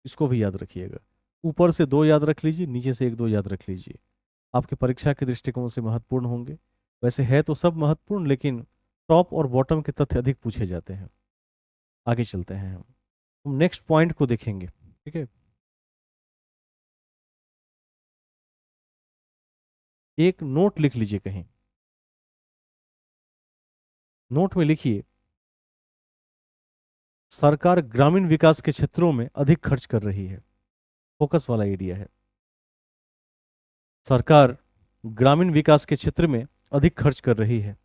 इसको भी याद रखिएगा। ऊपर से 2 याद रख लीजिए, नीचे से 1-2 याद रख लीजिए। आपकी परीक्षा के दृष्टिकोण से महत्वपूर्ण होंगे। वैसे है तो सब महत्वपूर्ण, लेकिन टॉप और बॉटम के तथ्य अधिक पूछे जाते हैं। आगे चलते हैं हम नेक्स्ट पॉइंट को देखेंगे। ठीक है, एक नोट लिख लीजिए कहीं। नोट में लिखिए सरकार ग्रामीण विकास के क्षेत्रों में अधिक खर्च कर रही है। फोकस वाला एरिया है। सरकार ग्रामीण विकास के क्षेत्र में अधिक खर्च कर रही है।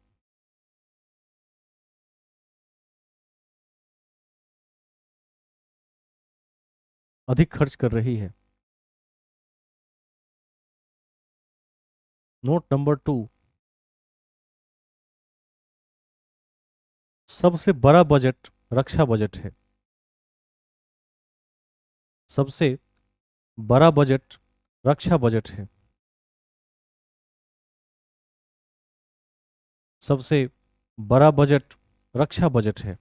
अधिक खर्च कर रही है। नोट नंबर 2, सबसे बड़ा बजट रक्षा बजट है। सबसे बड़ा बजट रक्षा बजट है। सबसे बड़ा बजट रक्षा बजट है।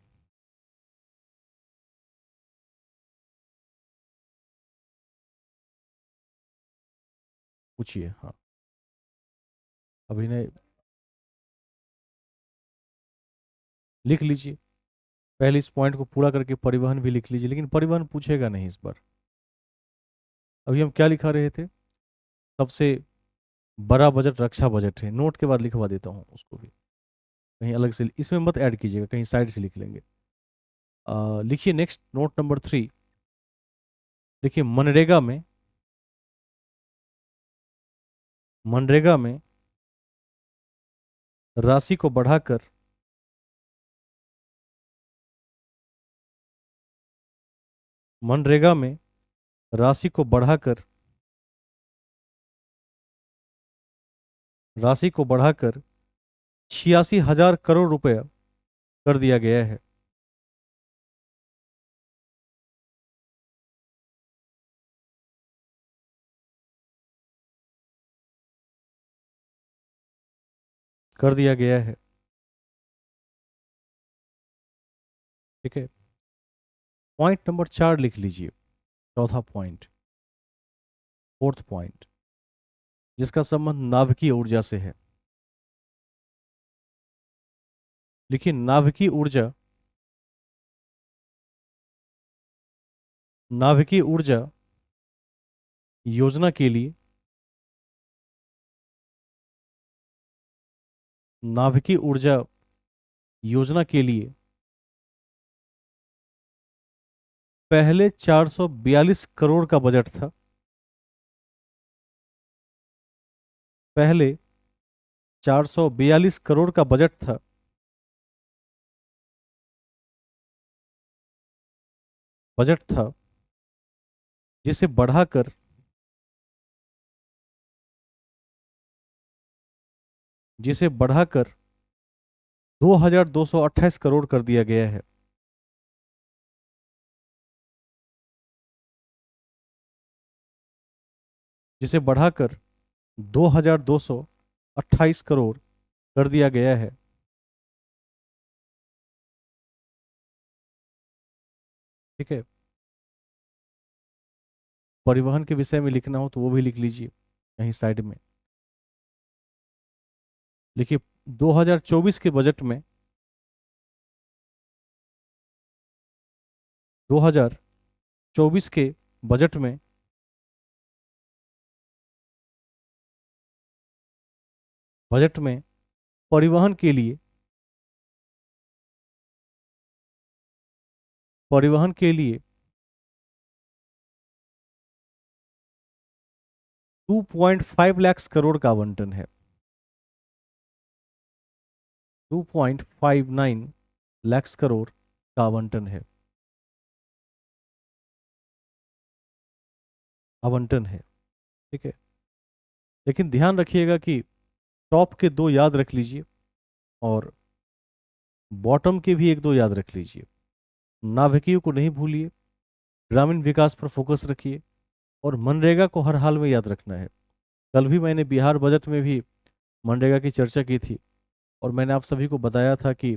पूछिए। हाँ, अभिनय लिख लीजिए। पहले इस पॉइंट को पूरा करके परिवहन भी लिख लीजिए, लेकिन परिवहन पूछेगा नहीं इस बार। अभी हम क्या लिखा रहे थे? सबसे बड़ा बजट रक्षा बजट है। नोट के बाद लिखवा देता हूँ उसको भी, कहीं अलग से इसमें मत ऐड कीजिएगा, कहीं साइड से लिख लेंगे। लिखिए नेक्स्ट नोट नंबर 3। देखिए मनरेगा में राशि को बढ़ाकर मनरेगा में राशि को बढ़ाकर 86,000 करोड़ रुपया कर दिया गया है। कर दिया गया है। ठीक है। पॉइंट नंबर 4 लिख लीजिए, चौथा पॉइंट, फोर्थ पॉइंट, जिसका संबंध नाभिकीय ऊर्जा से है। लिखिए नाभिकीय ऊर्जा योजना के लिए नाभिकीय ऊर्जा योजना के लिए पहले 442 करोड़ का बजट था। पहले 442 करोड़ का बजट था, जिसे बढ़ाकर जिसे बढ़ाकर 2,228 करोड़ कर दिया गया है। जिसे बढ़ाकर 2,228 करोड़ कर दिया गया है। ठीक है। परिवहन के विषय में लिखना हो तो वो भी लिख लीजिए कहीं साइड में। लिखिए 2024 के बजट में 2024 के बजट में परिवहन के लिए परिवहन के लिए 2.5 लाख करोड़ का आवंटन है। 2.59 लाख करोड़ का आवंटन है। ठीक है। लेकिन ध्यान रखिएगा कि टॉप के 2 याद रख लीजिए और बॉटम के भी 1-2 याद रख लीजिए। नाभिकीय को नहीं भूलिए, ग्रामीण विकास पर फोकस रखिए और मनरेगा को हर हाल में याद रखना है। कल भी मैंने बिहार बजट में भी मनरेगा की चर्चा की थी और मैंने आप सभी को बताया था कि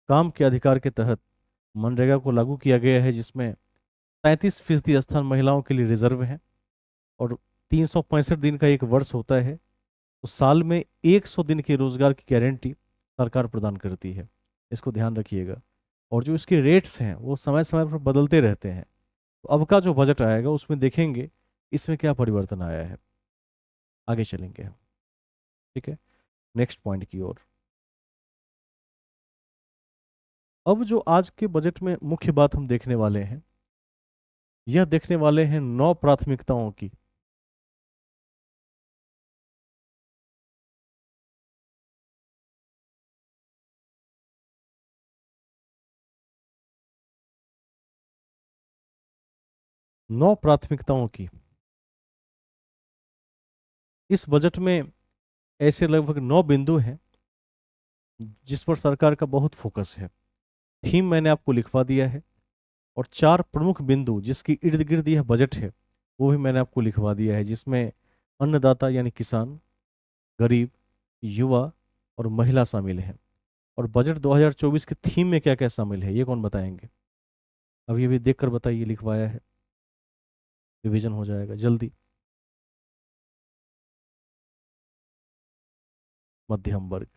काम के अधिकार के तहत मनरेगा को लागू किया गया है, जिसमें 33% स्थान महिलाओं के लिए रिजर्व हैं और 365 दिन का एक वर्ष होता है, तो साल में 100 दिन के रोजगार की गारंटी सरकार प्रदान करती है। इसको ध्यान रखिएगा। और जो इसके रेट्स हैं वो समय समय पर बदलते रहते हैं। तो अब का जो बजट आएगा उसमें देखेंगे इसमें क्या परिवर्तन आया है। आगे चलेंगे हम। ठीक है। नेक्स्ट पॉइंट की ओर। अब जो आज के बजट में मुख्य बात हम देखने वाले हैं, यह देखने वाले हैं 9 प्राथमिकताओं की। 9 प्राथमिकताओं की। इस बजट में ऐसे लगभग 9 बिंदु हैं जिस पर सरकार का बहुत फोकस है। थीम मैंने आपको लिखवा दिया है और 4 प्रमुख बिंदु जिसकी इर्द गिर्द यह बजट है वो भी मैंने आपको लिखवा दिया है, जिसमें अन्नदाता यानी किसान, गरीब, युवा और महिला शामिल हैं। और बजट 2024 के थीम में क्या क्या शामिल है ये कौन बताएंगे? अभी अभी देखकर बताइए, लिखवाया है, रिवीजन हो जाएगा जल्दी। मध्यम वर्ग,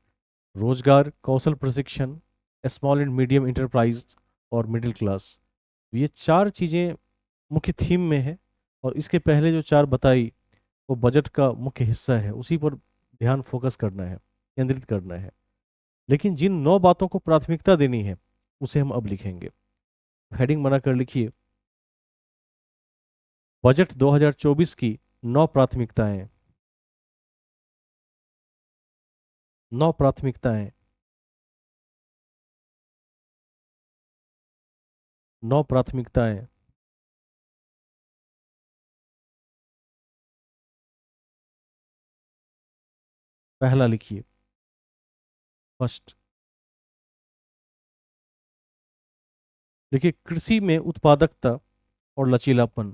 रोजगार, कौशल प्रशिक्षण, स्मॉल एंड मीडियम इंटरप्राइज और मिडिल क्लास। ये 4 चीज़ें मुख्य थीम में है और इसके पहले जो चार बताई वो बजट का मुख्य हिस्सा है, उसी पर ध्यान फोकस करना है, केंद्रित करना है। लेकिन जिन 9 बातों को प्राथमिकता देनी है उसे हम अब लिखेंगे। हेडिंग बनाकर लिखिए, बजट 2024 की 9 प्राथमिकताएं। 9 प्राथमिकताएं। 9 प्राथमिकताएं। पहला लिखिए, फर्स्ट। देखिए, कृषि में उत्पादकता और लचीलापन।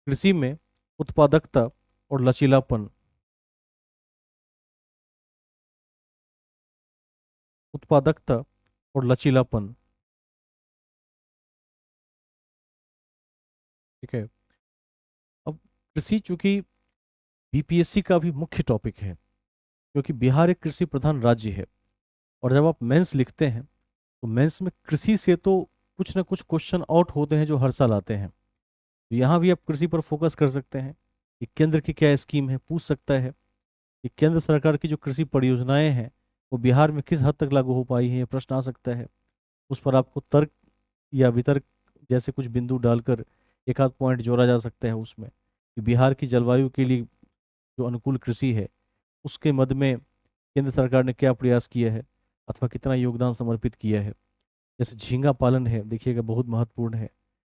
कृषि में उत्पादकता और लचीलापन। उत्पादकता और लचीलापन। ठीक है। अब कृषि चूंकि बीपीएससी का भी मुख्य टॉपिक है, क्योंकि बिहार एक कृषि प्रधान राज्य है, और जब आप मेंस लिखते हैं तो मेंस में कृषि से तो कुछ ना कुछ क्वेश्चन आउट होते हैं जो हर साल आते हैं। तो यहाँ भी आप कृषि पर फोकस कर सकते हैं कि केंद्र की क्या स्कीम है, पूछ सकता है कि केंद्र सरकार की जो कृषि परियोजनाएं हैं वो बिहार में किस हद तक लागू हो पाई हैं, ये प्रश्न आ सकता है। उस पर आपको तर्क या वितर्क जैसे कुछ बिंदु डालकर एक आध पॉइंट जोड़ा जा सकता है उसमें, कि बिहार की जलवायु के लिए जो अनुकूल कृषि है उसके मद में केंद्र सरकार ने क्या प्रयास किया है अथवा कितना योगदान समर्पित किया है। जैसे झींगा पालन है, देखिएगा बहुत महत्वपूर्ण है।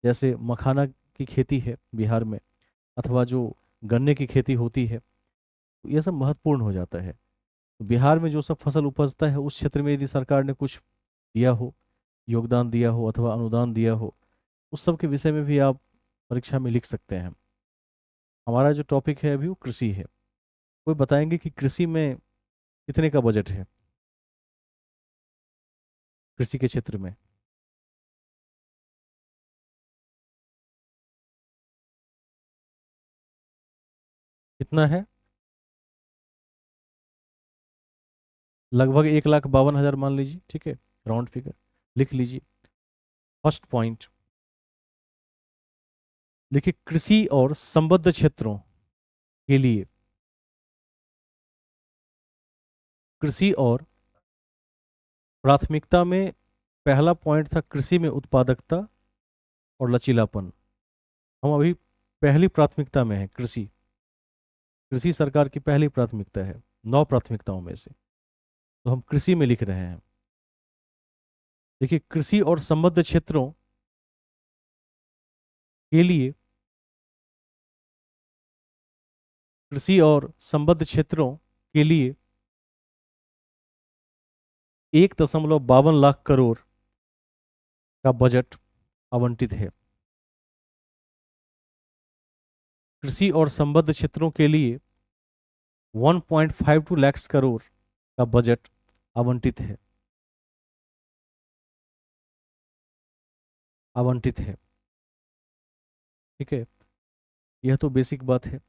जैसे मखाना की खेती है बिहार में, अथवा जो गन्ने की खेती होती है, तो ये सब महत्वपूर्ण हो जाता है। तो बिहार में जो सब फसल उपजता है उस क्षेत्र में यदि सरकार ने कुछ दिया हो, योगदान दिया हो अथवा अनुदान दिया हो, उस सब के विषय में भी आप परीक्षा में लिख सकते हैं। हमारा जो टॉपिक है अभी वो कृषि है। कोई बताएंगे कि कृषि में कितने का बजट है, कृषि के क्षेत्र में? कितना है? लगभग 1,52,000 मान लीजिए, ठीक है, राउंड फिगर लिख लीजिए। फर्स्ट पॉइंट देखिए, कृषि और संबद्ध क्षेत्रों के लिए, कृषि और प्राथमिकता में पहला पॉइंट था कृषि में उत्पादकता और लचीलापन। हम अभी पहली प्राथमिकता में है कृषि। कृषि सरकार की पहली प्राथमिकता है 9 प्राथमिकताओं में से, तो हम कृषि में लिख रहे हैं। देखिए, कृषि और संबद्ध क्षेत्रों के लिए, कृषि और संबद्ध क्षेत्रों के लिए 1,52 लाख करोड़ का बजट आवंटित है। कृषि और संबद्ध क्षेत्रों के लिए 1.52 लाख करोड़ का बजट आवंटित है। आवंटित है, ठीक है। यह तो बेसिक बात है।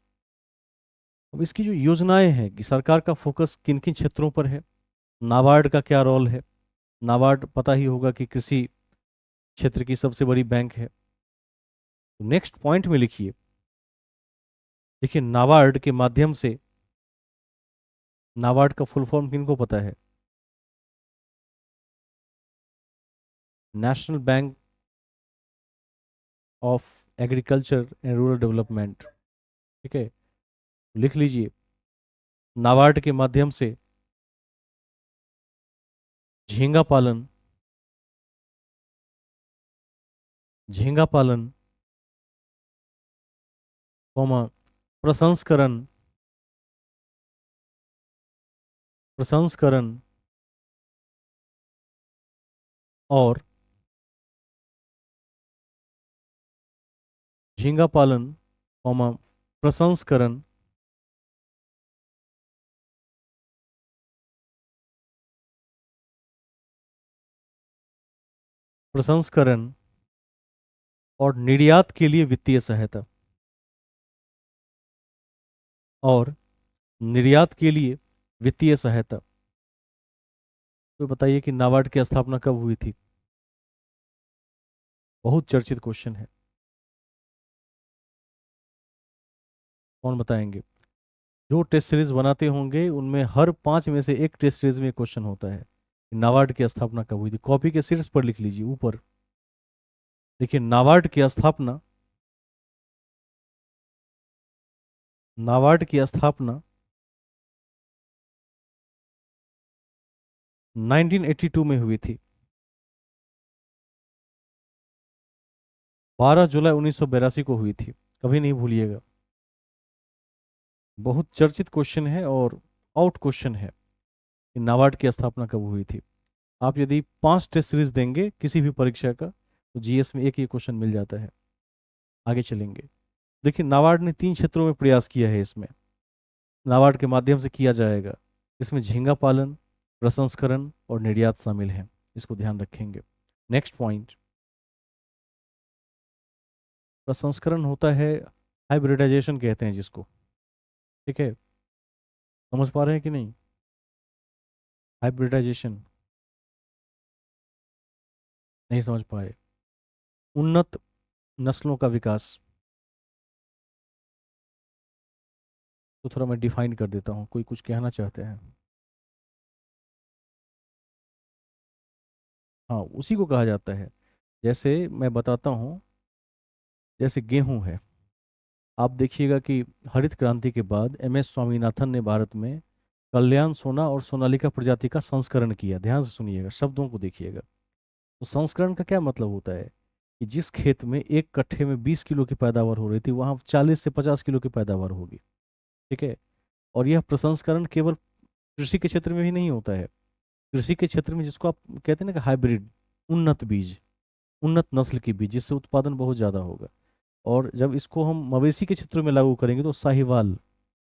अब इसकी जो योजनाएं हैं कि सरकार का फोकस किन किन क्षेत्रों पर है, नाबार्ड का क्या रोल है। नाबार्ड पता ही होगा कि कृषि क्षेत्र की सबसे बड़ी बैंक है। तो नेक्स्ट पॉइंट में लिखिए, देखिए नाबार्ड के माध्यम से, नाबार्ड का फुल फॉर्म किनको पता है? National bank of agriculture and rural development, ठीक है। लिख लीजिए, नाबार्ड के माध्यम से झींगा पालन, झींगा पालन, कौमा प्रसंस्करण, प्रसंस्करण और झींगा पालन, कौमा प्रसंस्करण, प्रसंस्करण और निर्यात के लिए वित्तीय सहायता, और निर्यात के लिए वित्तीय सहायता। तो बताइए कि नाबार्ड की स्थापना कब हुई थी? बहुत चर्चित क्वेश्चन है। कौन बताएंगे? जो टेस्ट सीरीज बनाते होंगे उनमें हर 5 में से एक टेस्ट सीरीज में क्वेश्चन होता है कि नाबार्ड की स्थापना कब हुई थी। कॉपी के शीर्ष पर लिख लीजिए ऊपर। देखिए, नाबार्ड की स्थापना 1982 में हुई थी। 12 जुलाई 1982 को हुई थी, कभी नहीं भूलिएगा। बहुत चर्चित क्वेश्चन है और आउट क्वेश्चन है कि नाबार्ड की स्थापना कब हुई थी। आप यदि 5 टेस्ट सीरीज देंगे किसी भी परीक्षा का तो जीएस में एक ही क्वेश्चन मिल जाता है। आगे चलेंगे। देखिए, नाबार्ड ने 3 क्षेत्रों में प्रयास किया है। इसमें नाबार्ड के माध्यम से किया जाएगा। इसमें झींगा पालन, प्रसंस्करण और निर्यात शामिल हैं। इसको ध्यान रखेंगे। नेक्स्ट पॉइंट, प्रसंस्करण होता है, हाइब्रिडाइजेशन कहते हैं जिसको। ठीक है, समझ पा रहे हैं कि नहीं? हाइब्रिडाइजेशन नहीं समझ पाए? उन्नत नस्लों का विकास। तो थोड़ा मैं डिफाइन कर देता हूँ, कोई कुछ कहना चाहते हैं? हाँ, उसी को कहा जाता है। जैसे मैं बताता हूँ, जैसे गेहूं है। आप देखिएगा कि हरित क्रांति के बाद एमएस स्वामीनाथन ने भारत में कल्याण सोना और सोनालिका प्रजाति का संस्करण किया। ध्यान से सुनिएगा, शब्दों को देखिएगा। तो संस्करण का क्या मतलब होता है कि जिस खेत में एक कट्ठे में 20 किलो की पैदावार हो रही थी वहां 40 से 50 किलो की पैदावार होगी। ठीक है। और यह प्रसंस्करण केवल कृषि के क्षेत्र में भी नहीं होता है। कृषि के क्षेत्र में जिसको आप कहते हैं ना कि हाइब्रिड, उन्नत बीज, उन्नत नस्ल की बीज, जिससे उत्पादन बहुत ज़्यादा होगा। और जब इसको हम मवेशी के क्षेत्र में लागू करेंगे तो साहिवाल,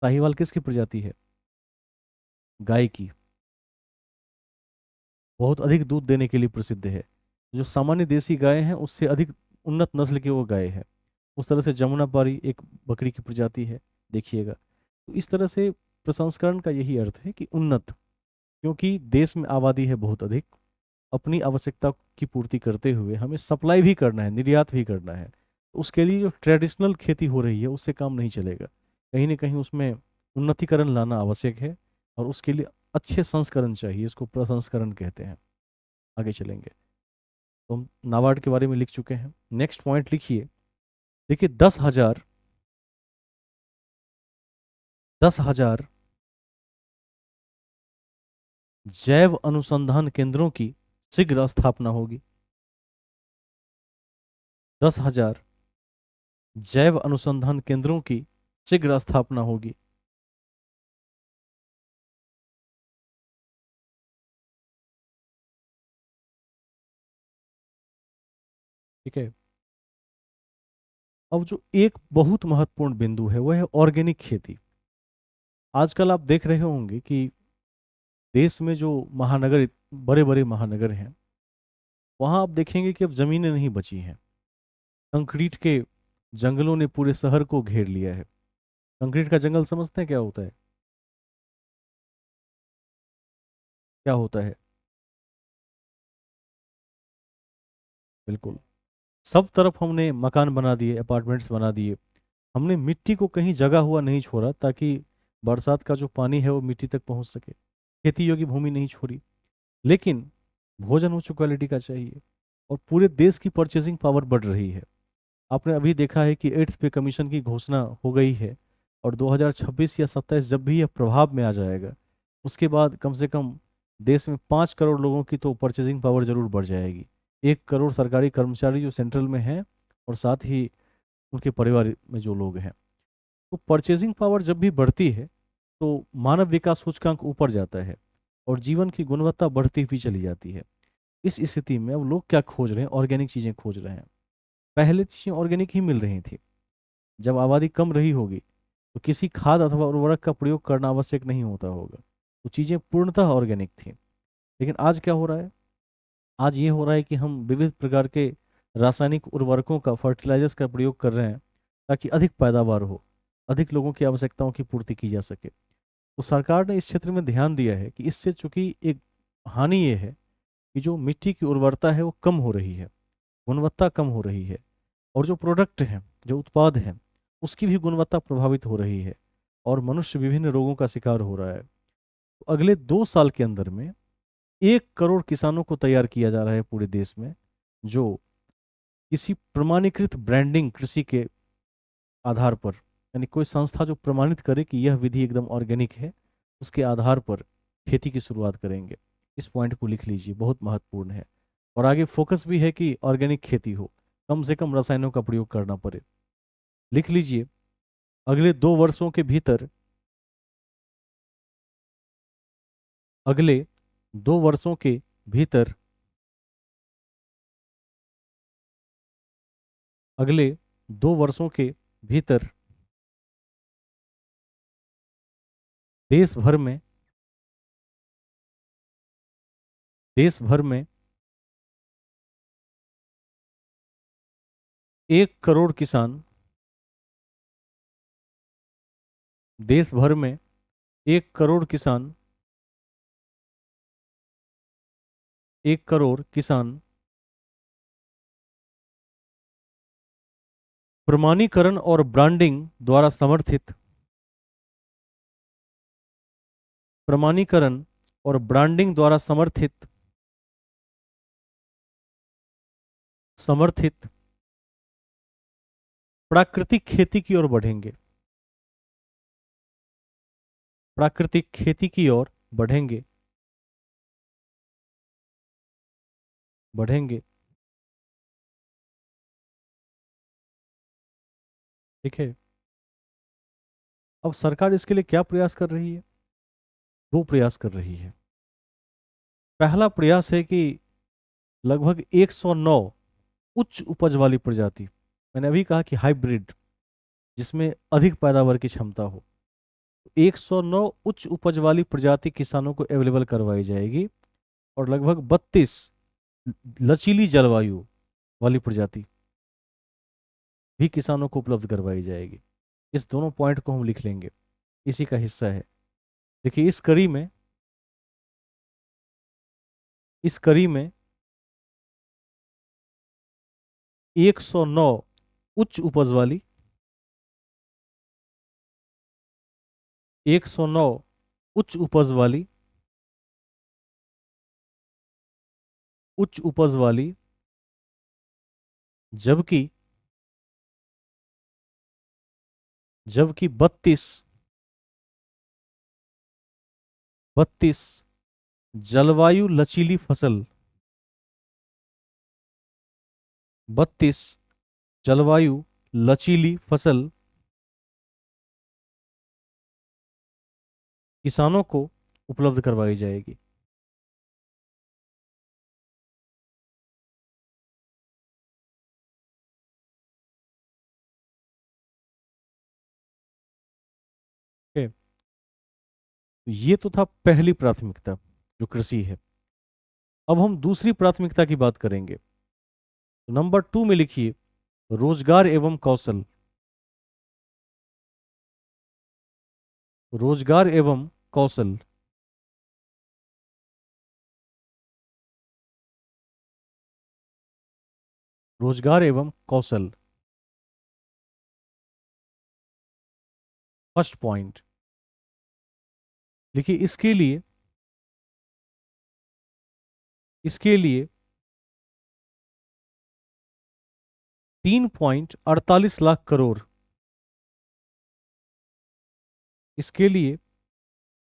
साहिवाल किसकी प्रजाति है? गाय की। बहुत अधिक दूध देने के लिए प्रसिद्ध है। जो सामान्य देसी गाय हैं उससे अधिक उन्नत नस्ल की वो गाय है। उस तरह से जमुनापारी एक बकरी की प्रजाति है। देखिएगा, तो इस तरह से प्रसंस्करण का यही अर्थ है कि उन्नत, क्योंकि देश में आबादी है बहुत अधिक। अपनी आवश्यकता की पूर्ति करते हुए हमें सप्लाई भी करना है, निर्यात भी करना है। उसके लिए जो ट्रेडिशनल खेती हो रही है उससे काम नहीं चलेगा। कहीं ना कहीं उसमें उन्नतीकरण लाना आवश्यक है। और उसके लिए अच्छे संस्करण चाहिए, इसको प्रसंस्करण कहते हैं। आगे चलेंगे। तो हम नाबार्ड के बारे में लिख चुके हैं। नेक्स्ट पॉइंट लिखिए। देखिए, 10,000 जैव अनुसंधान केंद्रों की शीघ्र स्थापना होगी। 10,000 जैव अनुसंधान केंद्रों की शीघ्र स्थापना होगी। ठीक है। अब जो एक बहुत महत्वपूर्ण बिंदु है वह है ऑर्गेनिक खेती। आजकल आप देख रहे होंगे कि देश में जो महानगर, बड़े बड़े महानगर हैं, वहां आप देखेंगे कि अब जमीनें नहीं बची हैं। कंक्रीट के जंगलों ने पूरे शहर को घेर लिया है। कंक्रीट का जंगल समझते हैं क्या होता है? क्या होता है? बिल्कुल, सब तरफ हमने मकान बना दिए, अपार्टमेंट्स बना दिए। हमने मिट्टी को कहीं जगा हुआ नहीं छोड़ा ताकि बरसात का जो पानी है वो मिट्टी तक पहुंच सके। खेती योग्य भूमि नहीं छोड़ी। लेकिन भोजन उच्च क्वालिटी का चाहिए। और पूरे देश की परचेसिंग पावर बढ़ रही है। आपने अभी देखा है कि 8th पे कमीशन की घोषणा हो गई है। और 2026 या 27 जब भी यह प्रभाव में आ जाएगा, उसके बाद कम से कम देश में 5 करोड़ लोगों की तो परचेसिंग पावर जरूर बढ़ जाएगी। 1 करोड़ सरकारी कर्मचारी जो सेंट्रल में हैं, और साथ ही उनके परिवार में जो लोग हैं। तो परचेसिंग पावर जब भी बढ़ती है तो मानव विकास सूचकांक ऊपर जाता है और जीवन की गुणवत्ता बढ़ती हुई चली जाती है। इस स्थिति में अब लोग क्या खोज रहे हैं? ऑर्गेनिक चीज़ें खोज रहे हैं। पहले चीज़ें ऑर्गेनिक ही मिल रही थी। जब आबादी कम रही होगी तो किसी खाद अथवा उर्वरक का प्रयोग करना आवश्यक नहीं होता होगा। तो चीज़ें पूर्णतः ऑर्गेनिक थी। लेकिन आज क्या हो रहा है? आज ये हो रहा है कि हम विविध प्रकार के रासायनिक उर्वरकों का, फर्टिलाइजर्स का प्रयोग कर रहे हैं ताकि अधिक पैदावार हो, अधिक लोगों की आवश्यकताओं की पूर्ति की जा सके। तो सरकार ने इस क्षेत्र में ध्यान दिया है कि इससे चूंकि एक हानि ये है कि जो मिट्टी की उर्वरता है वो कम हो रही है, गुणवत्ता कम हो रही है। और जो प्रोडक्ट हैं, जो उत्पाद हैं, उसकी भी गुणवत्ता प्रभावित हो रही है और मनुष्य विभिन्न रोगों का शिकार हो रहा है। तो अगले 2 साल के अंदर में 1 करोड़ किसानों को तैयार किया जा रहा है पूरे देश में, जो किसी प्रमाणीकृत ब्रांडिंग कृषि के आधार पर, यानी कोई संस्था जो प्रमाणित करे कि यह विधि एकदम ऑर्गेनिक है, उसके आधार पर खेती की शुरुआत करेंगे। इस पॉइंट को लिख लीजिए, बहुत महत्वपूर्ण है। और आगे फोकस भी है कि ऑर्गेनिक खेती हो, कम से कम रसायनों का प्रयोग करना पड़े। लिख लीजिए, अगले 2 वर्षों के भीतर, अगले 2 वर्षों के भीतर, अगले 2 वर्षों के भीतर देश भर में, देश भर में 1 करोड़ किसान, देश भर में 1 करोड़ किसान, 1 करोड़ किसान प्रमाणीकरण और ब्रांडिंग द्वारा समर्थित, प्रमाणीकरण और ब्रांडिंग द्वारा समर्थित, समर्थित प्राकृतिक खेती की ओर बढ़ेंगे, प्राकृतिक खेती की ओर बढ़ेंगे, बढ़ेंगे। ठीक है। अब सरकार इसके लिए क्या प्रयास कर रही है? 2 प्रयास कर रही है। पहला प्रयास है कि लगभग 109 उच्च उपज वाली प्रजाति, मैंने अभी कहा कि हाइब्रिड, जिसमें अधिक पैदावार की क्षमता हो, 109 उच्च उपज वाली प्रजाति किसानों को अवेलेबल करवाई जाएगी। और लगभग 32 लचीली जलवायु वाली प्रजाति भी किसानों को उपलब्ध करवाई जाएगी। इस दोनों पॉइंट को हम लिख लेंगे, इसी का हिस्सा है। देखिए, इस कड़ी में 109 उच्च उपज वाली, 109 उच्च उपज वाली, उच्च उपज वाली, जबकि जबकि 32 जलवायु लचीली फसल, 32 जलवायु लचीली फसल किसानों को उपलब्ध करवाई जाएगी। ओके, ये तो था पहली प्राथमिकता, जो कृषि है। अब हम दूसरी प्राथमिकता की बात करेंगे। तो नंबर 2 में लिखिए, रोजगार एवं कौशल, रोजगार एवं कौशल, रोजगार एवं कौशल। फर्स्ट पॉइंट लिखिए, इसके लिए 3.48 लाख करोड़, इसके लिए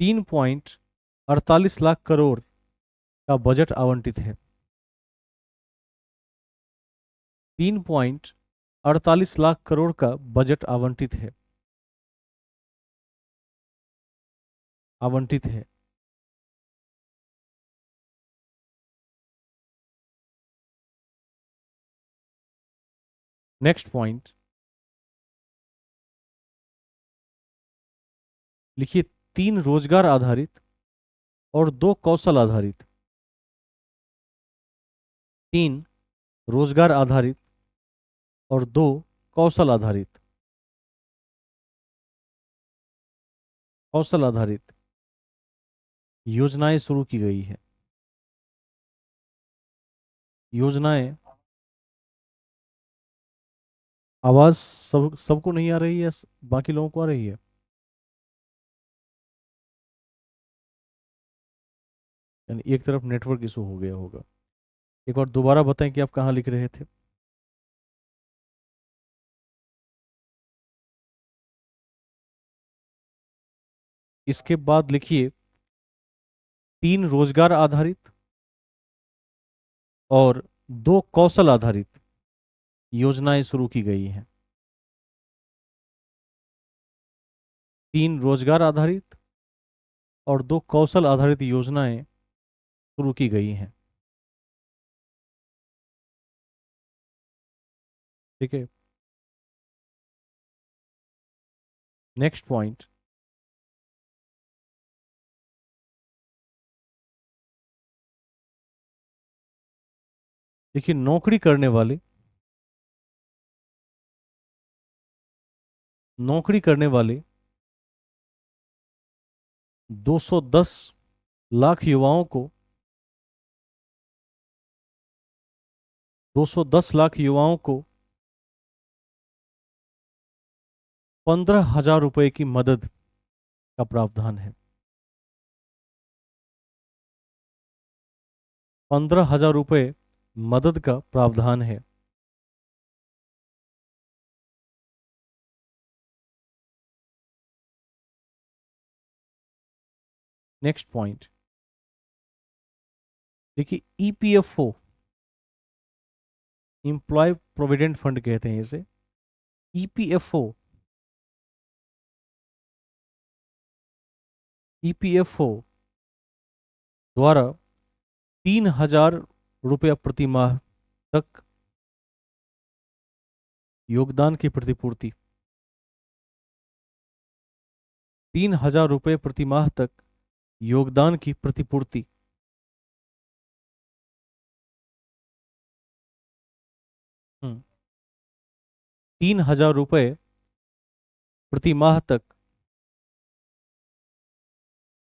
3.48 लाख करोड़ का बजट आवंटित है। 3.48 लाख करोड़ का बजट आवंटित है, आवंटित है। नेक्स्ट पॉइंट लिखिए, 3 रोजगार आधारित और 2 कौशल आधारित, 3 रोजगार आधारित और 2 कौशल आधारित, कौशल आधारित योजनाएं शुरू की गई है। योजनाएं आवाज सबको नहीं आ रही है, बाकी लोगों को आ रही है? यानी एक तरफ नेटवर्क इशू हो गया होगा। एक बार दोबारा बताएं कि आप कहाँ लिख रहे थे। इसके बाद लिखिए, 3 रोजगार आधारित और 2 कौशल आधारित योजनाएं शुरू की गई हैं। 3 रोजगार आधारित और 2 कौशल आधारित योजनाएं शुरू की गई हैं। ठीक है। नेक्स्ट पॉइंट, देखिए, नौकरी करने वाले 210 लाख युवाओं को 210 लाख युवाओं को 15,000 रुपए की मदद का प्रावधान है। 15,000 रुपए मदद का प्रावधान है। नेक्स्ट पॉइंट, देखिए, ईपीएफओ, एम्प्लॉय प्रोविडेंट फंड कहते हैं इसे। ईपीएफओ ईपीएफओ द्वारा 3,000 रुपया प्रति माह तक योगदान की प्रतिपूर्ति। 3,000 रुपये प्रति माह तक योगदान की प्रतिपूर्ति। 3,000 रुपये प्रति माह तक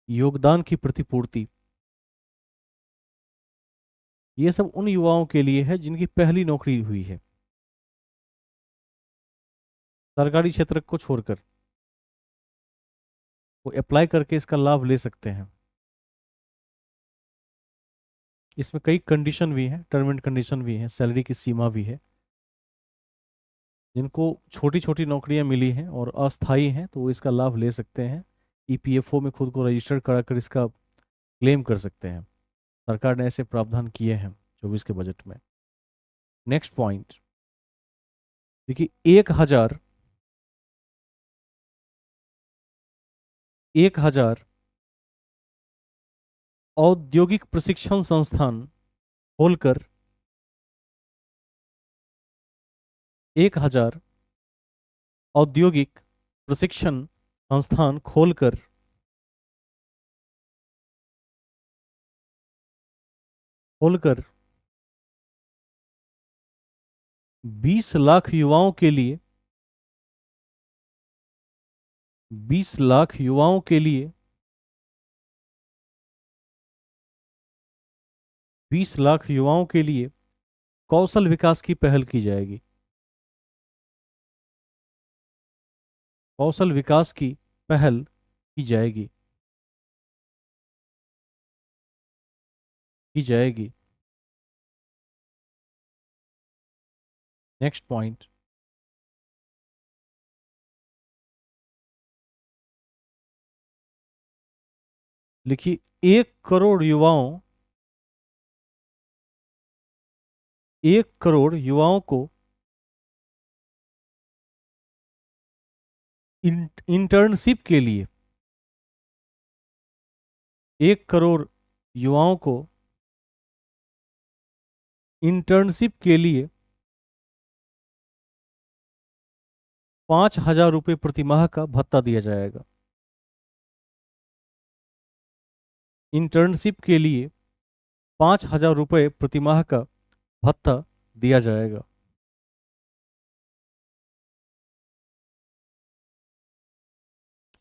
योगदान की प्रतिपूर्ति। ये सब उन युवाओं के लिए है जिनकी पहली नौकरी हुई है, सरकारी क्षेत्र को छोड़कर। वो अप्लाई करके इसका लाभ ले सकते हैं। इसमें कई कंडीशन भी हैं, टर्म एंड कंडीशन भी हैं, सैलरी की सीमा भी है। जिनको छोटी छोटी नौकरियां मिली हैं और अस्थायी हैं तो वो इसका लाभ ले सकते हैं। ईपीएफओ में खुद को रजिस्टर कराकर इसका क्लेम कर सकते हैं। सरकार ने ऐसे प्रावधान किए हैं 24 के बजट में। नेक्स्ट पॉइंट, देखिए, 1,000 औद्योगिक प्रशिक्षण संस्थान खोलकर 1,000 औद्योगिक प्रशिक्षण संस्थान खोलकर 20 लाख युवाओं के लिए 20 लाख युवाओं के लिए 20 लाख युवाओं के लिए कौशल विकास की पहल की जाएगी। कौशल विकास की पहल की जाएगी की जाएगी। नेक्स्ट पॉइंट, लिखिए, 1 करोड़ युवाओं को इंटर्नशिप के लिए 1 करोड़ युवाओं को इंटर्नशिप के लिए 5,000 रुपये प्रति माह का भत्ता दिया जाएगा। इंटर्नशिप के लिए 5,000 रुपये प्रति माह का भत्ता दिया जाएगा।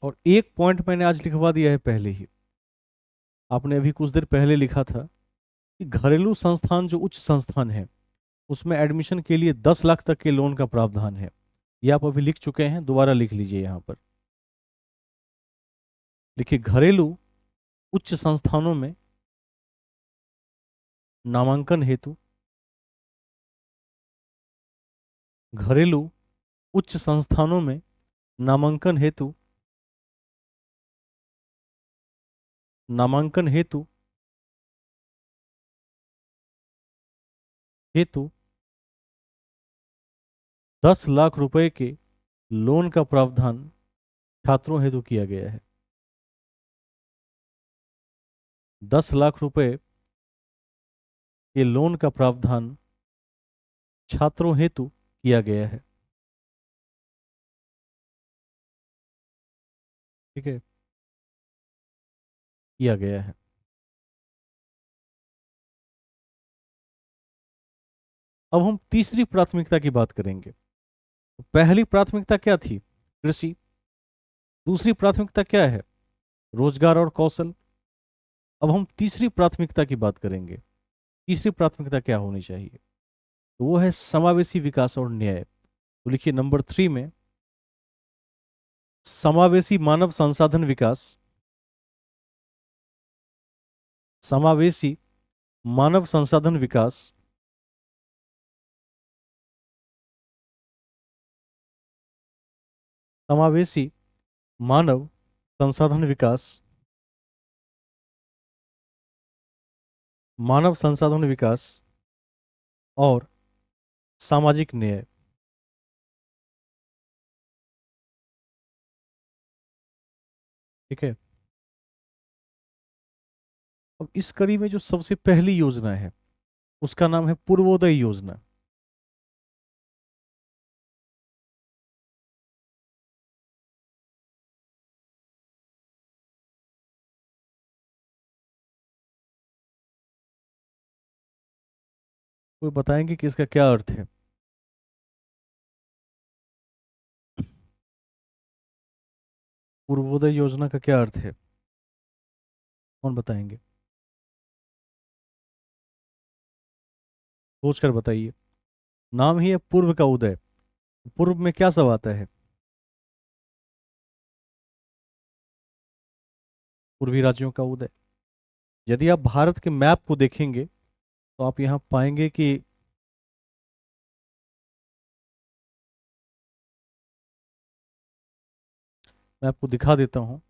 और एक पॉइंट मैंने आज लिखवा दिया है पहले ही। आपने अभी कुछ देर पहले लिखा था कि घरेलू संस्थान जो उच्च संस्थान है उसमें एडमिशन के लिए 10 लाख तक के लोन का प्रावधान है। ये आप अभी लिख चुके हैं, दोबारा लिख लीजिए यहां पर। देखिए, घरेलू उच्च संस्थानों में नामांकन हेतु, घरेलू उच्च संस्थानों में नामांकन हेतु, नामांकन हेतु हेतु 10 लाख रुपए के लोन का प्रावधान छात्रों हेतु किया गया है। 10 लाख रुपए के लोन का प्रावधान छात्रों हेतु किया गया है। ठीक है, किया गया है। अब हम तीसरी प्राथमिकता की बात करेंगे। पहली प्राथमिकता क्या थी? कृषि। दूसरी प्राथमिकता क्या है? रोजगार और कौशल। अब हम तीसरी प्राथमिकता की बात करेंगे। तीसरी प्राथमिकता क्या होनी चाहिए? तो वो है समावेशी विकास और न्याय। तो लिखिए नंबर 3 में समावेशी मानव संसाधन विकास, समावेशी मानव संसाधन विकास, समावेशी मानव संसाधन विकास, मानव संसाधन विकास और सामाजिक न्याय। ठीक है। अब इस कड़ी में जो सबसे पहली योजना है उसका नाम है पूर्वोदय योजना। कोई बताएंगे कि इसका क्या अर्थ है? पूर्वोदय योजना का क्या अर्थ है? कौन बताएंगे? सोच कर बताइए। नाम ही है पूर्व का उदय। पूर्व में क्या सब आता है? पूर्वी राज्यों का उदय। यदि आप भारत के मैप को देखेंगे तो आप यहाँ पाएंगे कि मैं आपको दिखा देता हूँ।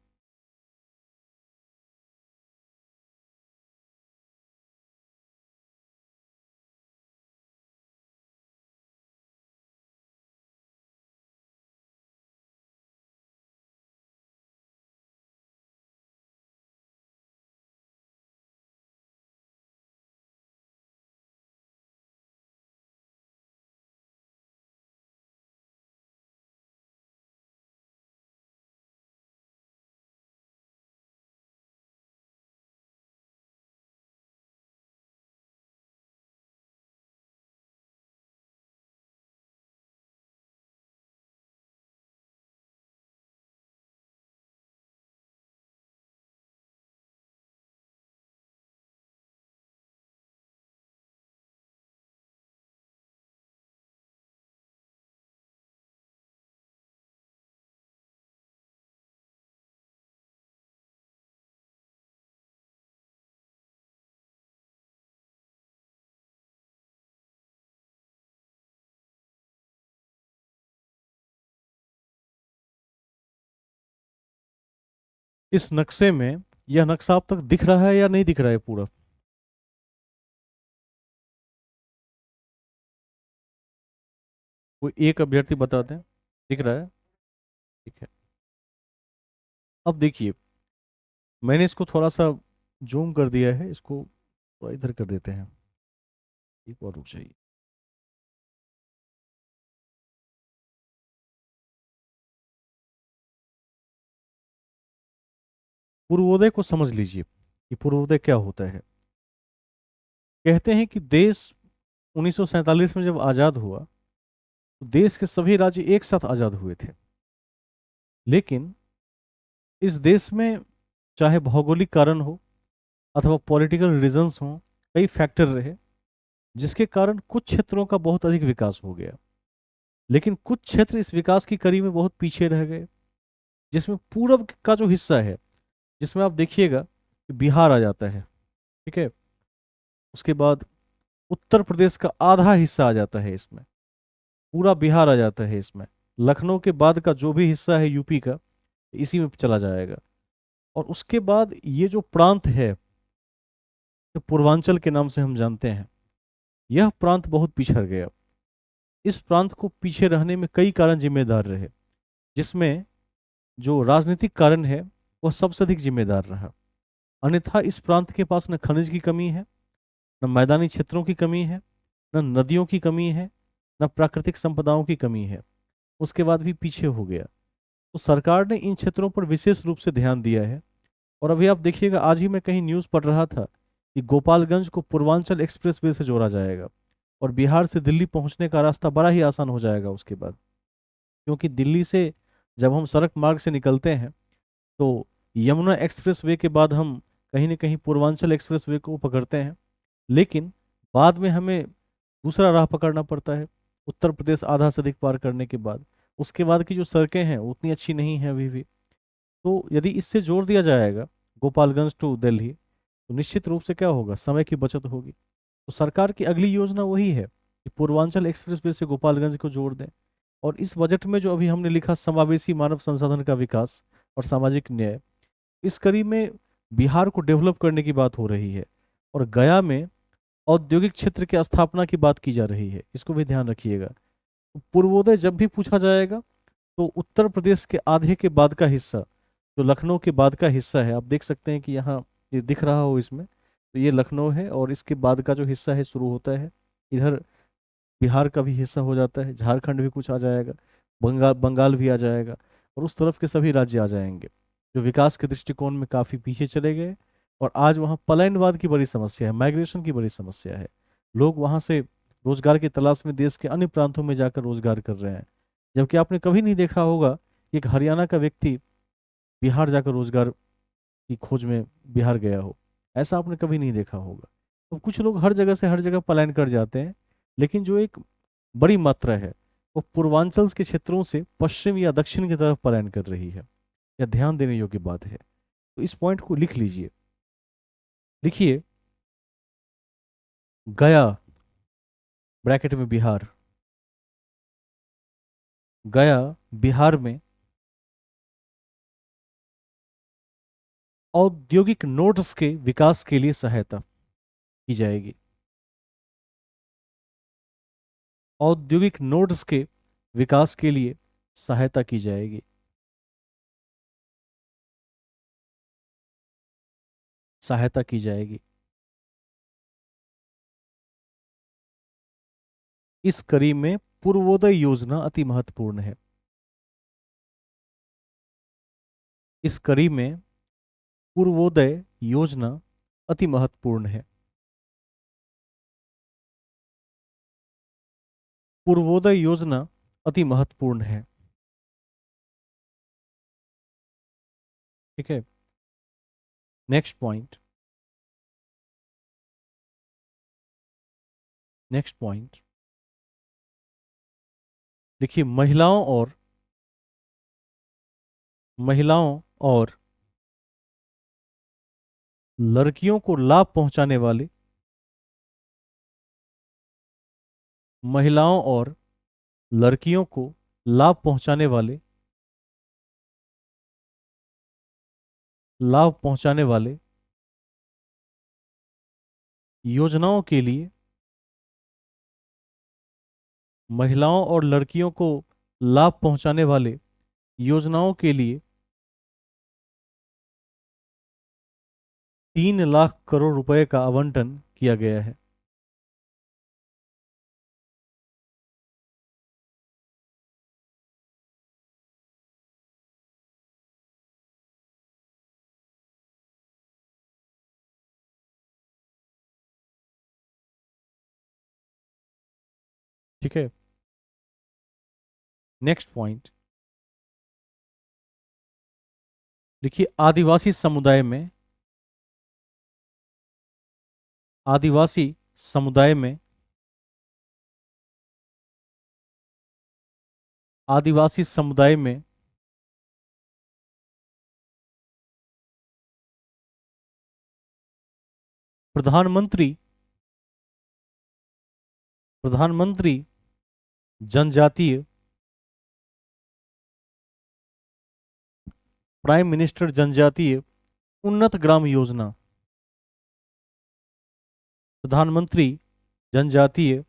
इस नक्शे में यह नक्शा आप तक दिख रहा है या नहीं दिख रहा है पूरा? कोई एक अभ्यर्थी बता दें। दिख रहा है? ठीक है। अब देखिए, मैंने इसको थोड़ा सा जूम कर दिया है, इसको थोड़ा इधर कर देते हैं। एक और रुक जाइए। पूर्वोदय को समझ लीजिए कि पूर्वोदय क्या होता है। कहते हैं कि देश 1947 में जब आजाद हुआ तो देश के सभी राज्य एक साथ आजाद हुए थे। लेकिन इस देश में चाहे भौगोलिक कारण हो अथवा पॉलिटिकल रीजंस हो, कई फैक्टर रहे जिसके कारण कुछ क्षेत्रों का बहुत अधिक विकास हो गया। लेकिन कुछ क्षेत्र इस विकास की कड़ी में बहुत पीछे रह गए, जिसमें पूर्व का जो हिस्सा है, जिसमें आप देखिएगा कि बिहार आ जाता है, ठीक है, उसके बाद उत्तर प्रदेश का आधा हिस्सा आ जाता है इसमें, पूरा बिहार आ जाता है इसमें, लखनऊ के बाद का जो भी हिस्सा है यूपी का इसी में चला जाएगा। और उसके बाद ये जो प्रांत है, जो पूर्वांचल के नाम से हम जानते हैं, यह प्रांत बहुत पिछड़ गया। इस प्रांत को पीछे रहने में कई कारण जिम्मेदार रहे, जिसमें जो राजनीतिक कारण है वह सबसे अधिक जिम्मेदार रहा। अन्यथा इस प्रांत के पास न खनिज की कमी है, न मैदानी क्षेत्रों की कमी है, न नदियों की कमी है, न प्राकृतिक संपदाओं की कमी है, उसके बाद भी पीछे हो गया। तो सरकार ने इन क्षेत्रों पर विशेष रूप से ध्यान दिया है। और अभी आप देखिएगा, आज ही मैं कहीं न्यूज़ पढ़ रहा था कि गोपालगंज को पूर्वांचल एक्सप्रेसवे से जोड़ा जाएगा और बिहार से दिल्ली पहुंचने का रास्ता बड़ा ही आसान हो जाएगा उसके बाद। क्योंकि दिल्ली से जब हम सड़क मार्ग से निकलते हैं तो यमुना एक्सप्रेसवे के बाद हम कहीं न कहीं पूर्वांचल एक्सप्रेसवे को पकड़ते हैं, लेकिन बाद में हमें दूसरा राह पकड़ना पड़ता है उत्तर प्रदेश आधा से अधिक पार करने के बाद। उसके बाद की जो सड़कें हैं वो उतनी अच्छी नहीं हैं अभी भी। तो यदि इससे जोड़ दिया जाएगा गोपालगंज टू दिल्ली, तो निश्चित रूप से क्या होगा, समय की बचत होगी। तो सरकार की अगली योजना वही है कि पूर्वांचल एक्सप्रेसवे से गोपालगंज को जोड़ दें। और इस बजट में जो अभी हमने लिखा समावेशी मानव संसाधन का विकास और सामाजिक न्याय, इस कड़ी में बिहार को डेवलप करने की बात हो रही है। और गया में औद्योगिक क्षेत्र की स्थापना की बात की जा रही है, इसको भी ध्यान रखिएगा। तो पूर्वोदय जब भी पूछा जाएगा तो उत्तर प्रदेश के आधे के बाद का हिस्सा, जो लखनऊ के बाद का हिस्सा है, आप देख सकते हैं कि यहाँ ये दिख रहा हो इसमें, तो ये लखनऊ है और इसके बाद का जो हिस्सा है शुरू होता है इधर, बिहार का भी हिस्सा हो जाता है, झारखंड भी कुछ आ जाएगा, बंगाल बंगाल भी आ जाएगा, और उस तरफ के सभी राज्य आ जाएंगे जो विकास के दृष्टिकोण में काफ़ी पीछे चले गए। और आज वहाँ पलायनवाद की बड़ी समस्या है, माइग्रेशन की बड़ी समस्या है। लोग वहाँ से रोजगार की तलाश में देश के अन्य प्रांतों में जाकर रोजगार कर रहे हैं, जबकि आपने कभी नहीं देखा होगा कि एक हरियाणा का व्यक्ति बिहार जाकर रोजगार की खोज में बिहार गया हो। ऐसा आपने कभी नहीं देखा होगा। तो कुछ लोग हर जगह से हर जगह पलायन कर जाते हैं, लेकिन जो एक बड़ी मात्रा है वो पूर्वांचल के क्षेत्रों से पश्चिम या दक्षिण की तरफ पलायन कर रही है। यह ध्यान देने योग्य बात है। तो इस पॉइंट को लिख लीजिए। लिखिए, गया ब्रैकेट में बिहार, गया बिहार में औद्योगिक नोड्स के विकास के लिए सहायता की जाएगी। औद्योगिक नोड्स के विकास के लिए सहायता की जाएगी। सहायता की जाएगी। इस कड़ी में पूर्वोदय योजना अति महत्वपूर्ण है। इस कड़ी में पूर्वोदय योजना अति महत्वपूर्ण है। पूर्वोदय योजना अति महत्वपूर्ण है। ठीक है। Next point. नेक्स्ट पॉइंट देखिए, महिलाओं और लड़कियों को लाभ पहुंचाने वाले, महिलाओं और लड़कियों को लाभ पहुंचाने वाले, लाभ पहुंचाने वाले योजनाओं के लिए, महिलाओं और लड़कियों को लाभ पहुंचाने वाले योजनाओं के लिए 3 लाख करोड़ रुपए का आवंटन किया गया है। ठीक है। नेक्स्ट पॉइंट देखिए, आदिवासी समुदाय में आदिवासी समुदाय में प्रधानमंत्री प्रधानमंत्री जनजातीय प्राइम मिनिस्टर जनजातीय उन्नत ग्राम योजना, प्रधानमंत्री जनजातीय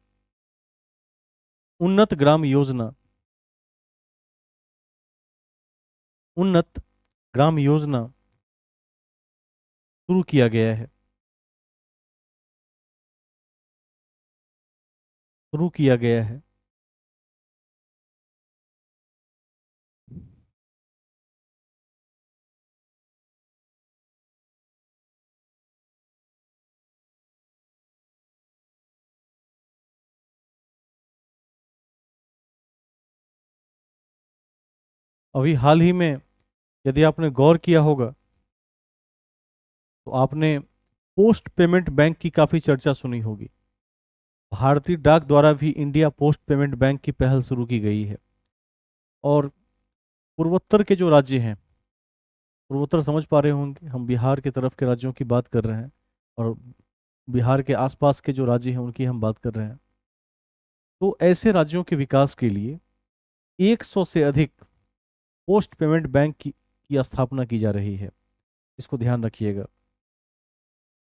उन्नत ग्राम योजना, उन्नत ग्राम योजना शुरू किया गया है, शुरू किया गया है। अभी हाल ही में यदि आपने गौर किया होगा तो आपने पोस्ट पेमेंट बैंक की काफी चर्चा सुनी होगी। भारतीय डाक द्वारा भी इंडिया पोस्ट पेमेंट बैंक की पहल शुरू की गई है। और पूर्वोत्तर के जो राज्य हैं, पूर्वोत्तर समझ पा रहे होंगे, हम बिहार के तरफ के राज्यों की बात कर रहे हैं और बिहार के आसपास के जो राज्य हैं उनकी हम बात कर रहे हैं। तो ऐसे राज्यों के विकास के लिए 100 से अधिक पोस्ट पेमेंट बैंक की स्थापना की जा रही है। इसको ध्यान रखिएगा।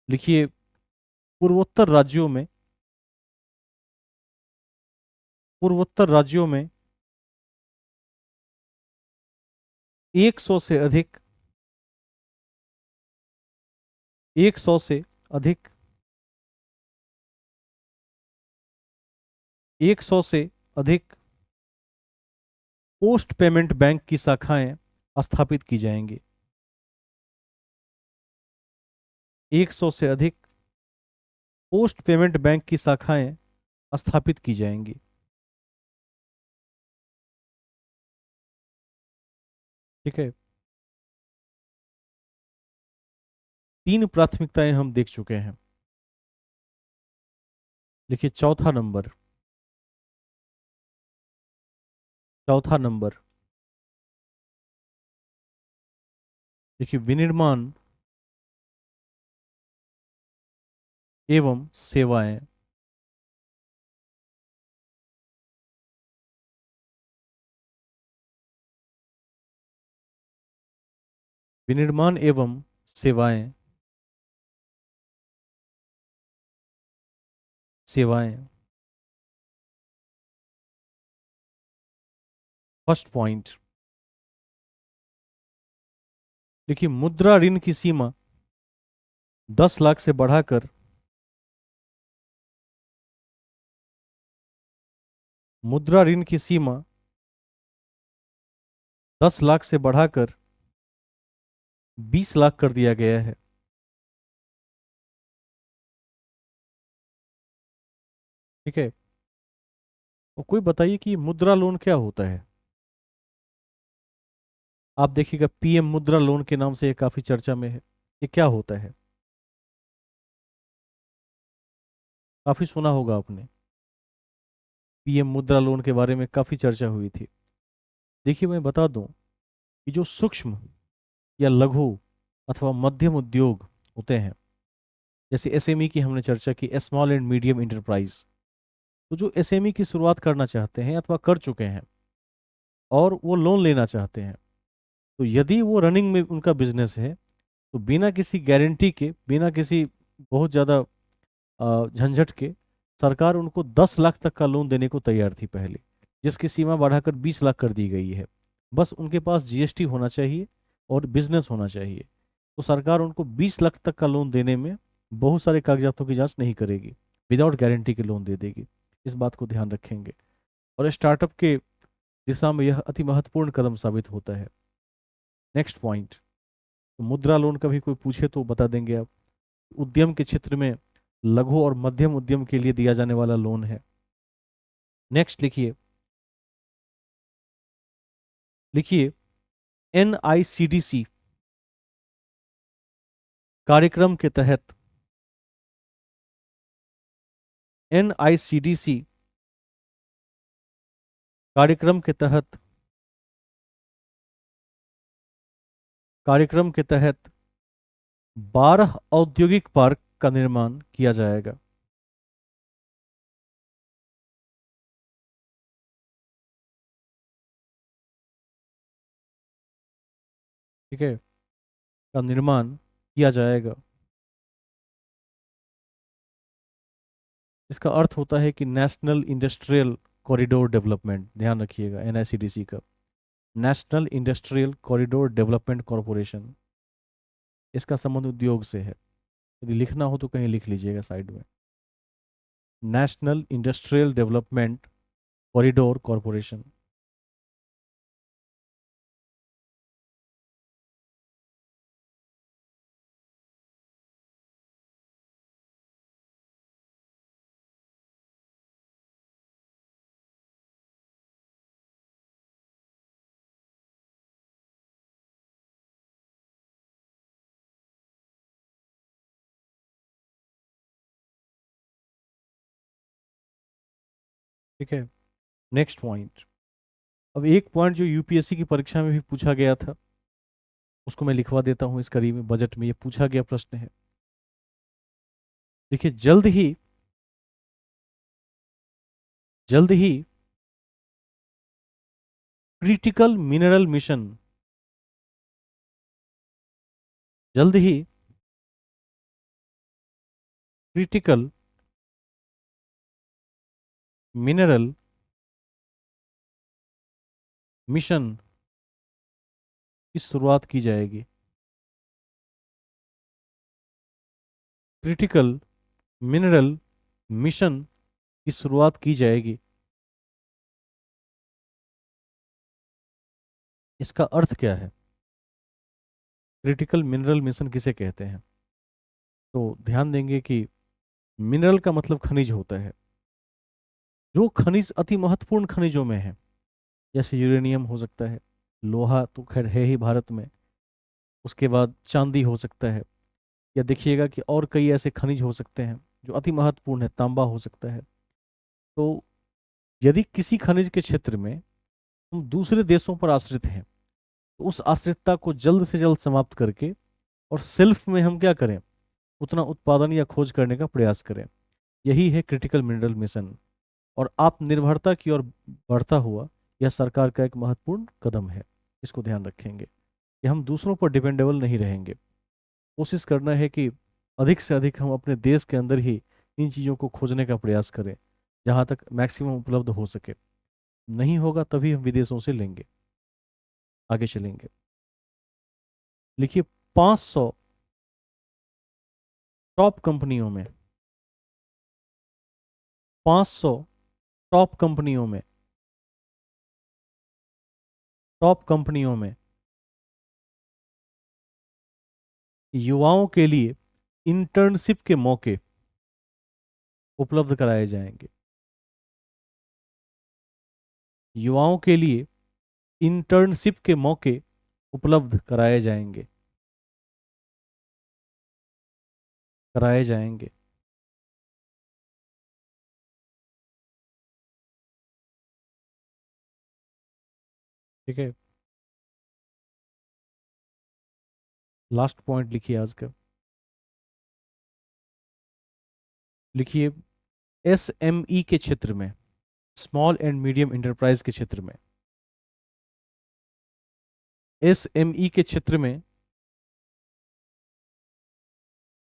लिखिए, पूर्वोत्तर राज्यों में पूर्वोत्तर राज्यों में 100 से अधिक 100 से अधिक 100 से अधिक पोस्ट पेमेंट बैंक की शाखाएं स्थापित की जाएंगी। 100 से अधिक पोस्ट पेमेंट बैंक की शाखाएं स्थापित की जाएंगी। ठीक है। 3 प्राथमिकताएं हम देख चुके हैं। देखिए, चौथा नंबर देखिए, विनिर्माण एवं सेवाएं। विनिर्माण एवं सेवाएं सेवाएं फर्स्ट पॉइंट। देखिए, मुद्रा ऋण की सीमा 10 लाख से बढ़ाकर मुद्रा ऋण की सीमा 10 लाख से बढ़ाकर 20 लाख कर दिया गया है। ठीक है। तो कोई बताइए कि मुद्रा लोन क्या होता है। आप देखिएगा, पीएम मुद्रा लोन के नाम से ये काफी चर्चा में है। ये क्या होता है, काफी सुना होगा आपने। पीएम मुद्रा लोन के बारे में काफी चर्चा हुई थी। देखिए, मैं बता दूं कि जो सूक्ष्म या लघु अथवा मध्यम उद्योग होते हैं, जैसे एसएमई की हमने चर्चा की, स्मॉल एंड मीडियम इंटरप्राइज। तो जो एसएमई की शुरुआत करना चाहते हैं अथवा कर चुके हैं और वो लोन लेना चाहते हैं, तो यदि वो रनिंग में उनका बिजनेस है तो बिना किसी गारंटी के, बिना किसी बहुत ज़्यादा झंझट के, सरकार उनको 10 लाख तक का लोन देने को तैयार थी पहले, जिसकी सीमा बढ़ाकर 20 लाख कर दी गई है। बस उनके पास जीएसटी होना चाहिए और बिजनेस होना चाहिए। तो सरकार उनको 20 लाख तक का लोन देने में बहुत सारे कागजातों की जांच नहीं करेगी, विदाउट गारंटी के लोन दे देगी। इस बात को ध्यान रखेंगे। और स्टार्टअप के दिशा में यह अति महत्वपूर्ण कदम साबित होता है। Next point. तो मुद्रा लोन कभी कोई पूछे तो बता देंगे आप। उद्यम के क्षेत्र में लघु और मध्यम उद्यम के लिए दिया जाने वाला लोन है। नेक्स्ट लिखिए, लिखिए एनआईसीडीसी कार्यक्रम के तहत एनआईसीडीसी कार्यक्रम के तहत कार्यक्रम के तहत 12 औद्योगिक पार्क का निर्माण किया जाएगा। ठीक है, का निर्माण किया जाएगा। इसका अर्थ होता है कि नेशनल इंडस्ट्रियल कॉरिडोर डेवलपमेंट, ध्यान रखिएगा, एनआईसीडीसी का, national industrial corridor development corporation. इसका संबंध उद्योग से है। यदि लिखना हो तो कहीं लिख लीजिएगा साइड में, national industrial development corridor corporation. ठीक है, नेक्स्ट पॉइंट। अब एक पॉइंट जो यूपीएससी की परीक्षा में भी पूछा गया था, उसको मैं लिखवा देता हूं। इस करीब में बजट में ये पूछा गया प्रश्न है। देखिए, जल्द ही क्रिटिकल मिनरल मिशन, जल्द ही क्रिटिकल मिनरल मिशन की शुरुआत की जाएगी। क्रिटिकल मिनरल मिशन की शुरुआत की जाएगी। इसका अर्थ क्या है? क्रिटिकल मिनरल मिशन किसे कहते हैं? तो ध्यान देंगे कि मिनरल का मतलब खनिज होता है। जो खनिज अति महत्वपूर्ण खनिजों में है, जैसे यूरेनियम हो सकता है, लोहा तो खैर है ही भारत में, उसके बाद चांदी हो सकता है, या देखिएगा कि और कई ऐसे खनिज हो सकते हैं जो अति महत्वपूर्ण है, तांबा हो सकता है। तो यदि किसी खनिज के क्षेत्र में हम दूसरे देशों पर आश्रित हैं, तो उस आश्रितता को जल्द से जल्द समाप्त करके और सेल्फ में हम क्या करें, उतना उत्पादन या खोज करने का प्रयास करें। यही है क्रिटिकल मिनरल मिशन। और आत्मनिर्भरता की ओर बढ़ता हुआ यह सरकार का एक महत्वपूर्ण कदम है। इसको ध्यान रखेंगे कि हम दूसरों पर डिपेंडेबल नहीं रहेंगे। कोशिश करना है कि अधिक से अधिक हम अपने देश के अंदर ही इन चीज़ों को खोजने का प्रयास करें, जहाँ तक मैक्सिमम उपलब्ध हो सके। नहीं होगा तभी हम विदेशों से लेंगे, आगे चलेंगे। लिखिए, 500 टॉप कंपनियों में, 500 टॉप कंपनियों में, टॉप कंपनियों में युवाओं के लिए इंटर्नशिप के मौके उपलब्ध कराए जाएंगे। युवाओं के लिए इंटर्नशिप के मौके उपलब्ध कराए जाएंगे, कराए जाएंगे। ठीक है, लास्ट पॉइंट लिखिए आज का। लिखिए, एसएमई के क्षेत्र में, स्मॉल एंड मीडियम इंटरप्राइज के क्षेत्र में, एसएमई के क्षेत्र में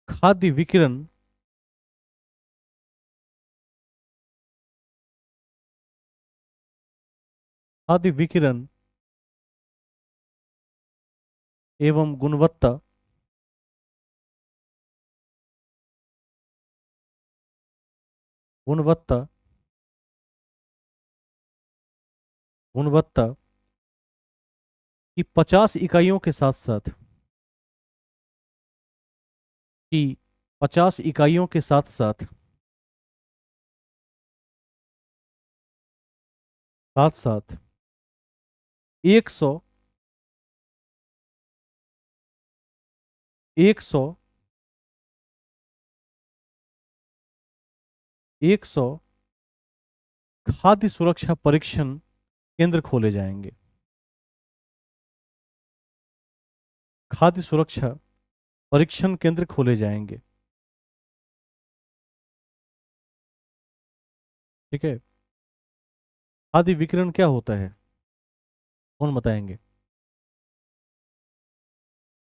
खाद्य विकिरण खाद्य विकिरण एवं गुणवत्ता गुणवत्ता की 50 इकाइयों के साथ साथ, की 50 इकाइयों के साथ साथ, साथ साथ 100 100 100 खाद्य सुरक्षा परीक्षण केंद्र खोले जाएंगे। खाद्य सुरक्षा परीक्षण केंद्र खोले जाएंगे। ठीक है। खाद्य विकिरण क्या होता है, कौन बताएंगे?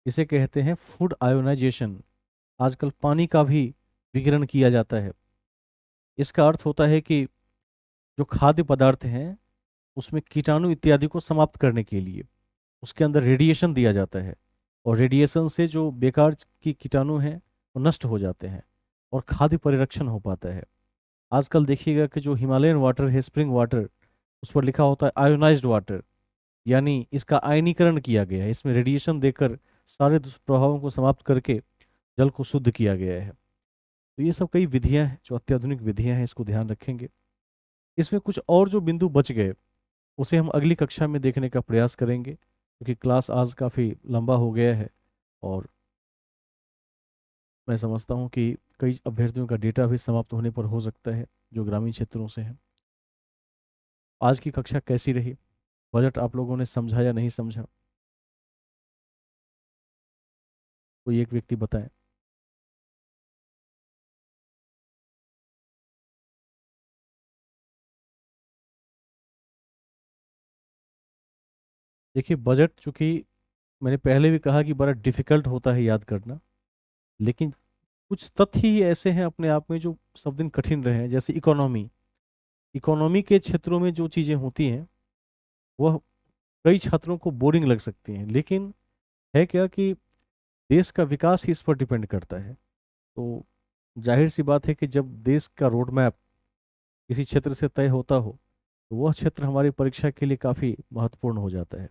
इसे कहते हैं फूड आयोनाइजेशन। आजकल पानी का भी विकिरण किया जाता है। इसका अर्थ होता है कि जो खाद्य पदार्थ हैं उसमें कीटाणु इत्यादि को समाप्त करने के लिए उसके अंदर रेडिएशन दिया जाता है, और रेडिएशन से जो बेकार की कीटाणु हैं वो नष्ट हो जाते हैं और खाद्य परिरक्षण हो पाता है। आजकल देखिएगा कि जो हिमालयन वाटर है, स्प्रिंग वाटर, उस पर लिखा होता है आयोनाइज्ड वाटर, यानी इसका आयनीकरण किया गया है, इसमें रेडिएशन देकर सारे दुष्प्रभावों को समाप्त करके जल को शुद्ध किया गया है। तो ये सब कई विधियां हैं जो अत्याधुनिक विधियां हैं, इसको ध्यान रखेंगे। इसमें कुछ और जो बिंदु बच गए उसे हम अगली कक्षा में देखने का प्रयास करेंगे, क्योंकि क्लास आज काफ़ी लंबा हो गया है और मैं समझता हूँ कि कई अभ्यर्थियों का डेटा भी समाप्त होने पर हो सकता है जो ग्रामीण क्षेत्रों से हैं। आज की कक्षा कैसी रही? बजट आप लोगों ने समझा या नहीं समझा? कोई एक व्यक्ति बताएं। देखिए, बजट चूंकि मैंने पहले भी कहा कि बड़ा डिफिकल्ट होता है याद करना, लेकिन कुछ तथ्य ही ऐसे हैं अपने आप में जो सब दिन कठिन रहे हैं। जैसे इकोनॉमी, इकोनॉमी के क्षेत्रों में जो चीज़ें होती हैं वह कई छात्रों को बोरिंग लग सकती हैं, लेकिन है क्या कि देश का विकास ही इस पर डिपेंड करता है। तो जाहिर सी बात है कि जब देश का रोड मैप किसी क्षेत्र से तय होता हो तो वह क्षेत्र हमारी परीक्षा के लिए काफ़ी महत्वपूर्ण हो जाता है।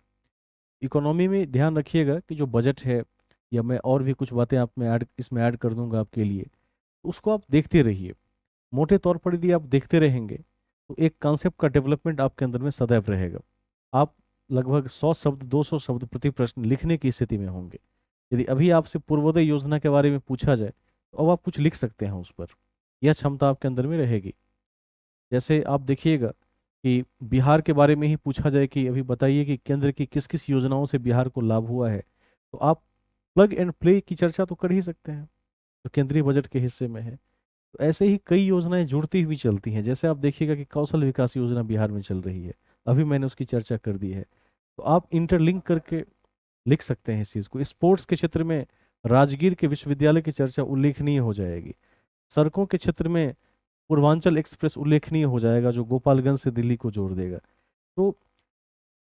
इकोनॉमी में ध्यान रखिएगा कि जो बजट है, या मैं और भी कुछ बातें आप में ऐड इसमें ऐड कर दूंगा आपके लिए, तो उसको आप देखते रहिए। मोटे तौर पर यदि आप देखते रहेंगे तो एक कॉन्सेप्ट का डेवलपमेंट आपके अंदर में सदैव रहेगा। आप लगभग 100 शब्द 200 शब्द प्रति प्रश्न लिखने की स्थिति में होंगे। यदि अभी आपसे पूर्वोदय योजना के बारे में पूछा जाए तो अब आप कुछ लिख सकते हैं उस पर, यह क्षमता आपके अंदर में रहेगी। जैसे आप देखिएगा कि बिहार के बारे में ही पूछा जाए कि अभी बताइए कि केंद्र की किस किस योजनाओं से बिहार को लाभ हुआ है, तो आप प्लग एंड प्ले की चर्चा तो कर ही सकते हैं जो केंद्रीय बजट के हिस्से में है। तो ऐसे ही कई योजनाएं जुड़ती हुई चलती हैं। जैसे आप देखिएगा कि कौशल विकास योजना बिहार में चल रही है, अभी मैंने उसकी चर्चा कर दी है। तो आप इंटरलिंक करके लिख सकते हैं इस चीज़ को। स्पोर्ट्स के क्षेत्र में राजगीर के विश्वविद्यालय की चर्चा उल्लेखनीय हो जाएगी। सड़कों के क्षेत्र में पूर्वांचल एक्सप्रेस उल्लेखनीय हो जाएगा जो गोपालगंज से दिल्ली को जोड़ देगा। तो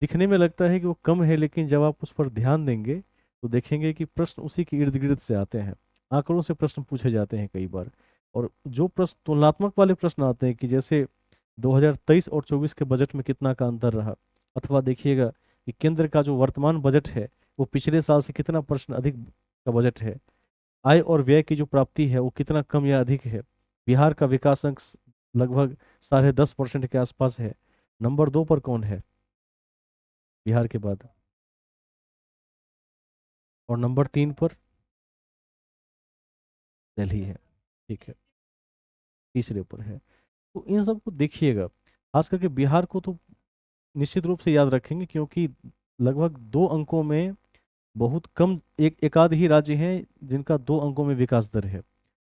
दिखने में लगता है कि वो कम है, लेकिन जब आप उस पर ध्यान देंगे तो देखेंगे कि प्रश्न उसी के इर्द गिर्द से आते हैं। आंकड़ों से प्रश्न पूछे जाते हैं कई बार। और जो प्रश्न तुलनात्मक वाले प्रश्न आते हैं कि जैसे 2023 और 24 के बजट में कितना का अंतर रहा, अथवा देखिएगा कि केंद्र का जो वर्तमान बजट है वो पिछले साल से कितना % अधिक का बजट है, आय और व्यय की जो प्राप्ति है वो कितना कम या अधिक है, बिहार का विकास अंक लगभग 10.5% के आसपास है। नंबर 2 पर कौन है बिहार के बाद? और नंबर 3 पर दिल्ली है। ठीक है, तीसरे पर है। तो इन सब को देखिएगा, खास करके बिहार को तो निश्चित रूप से याद रखेंगे, क्योंकि लगभग 2 अंकों में बहुत कम, एक एकाध ही राज्य हैं जिनका 2 अंकों में विकास दर है।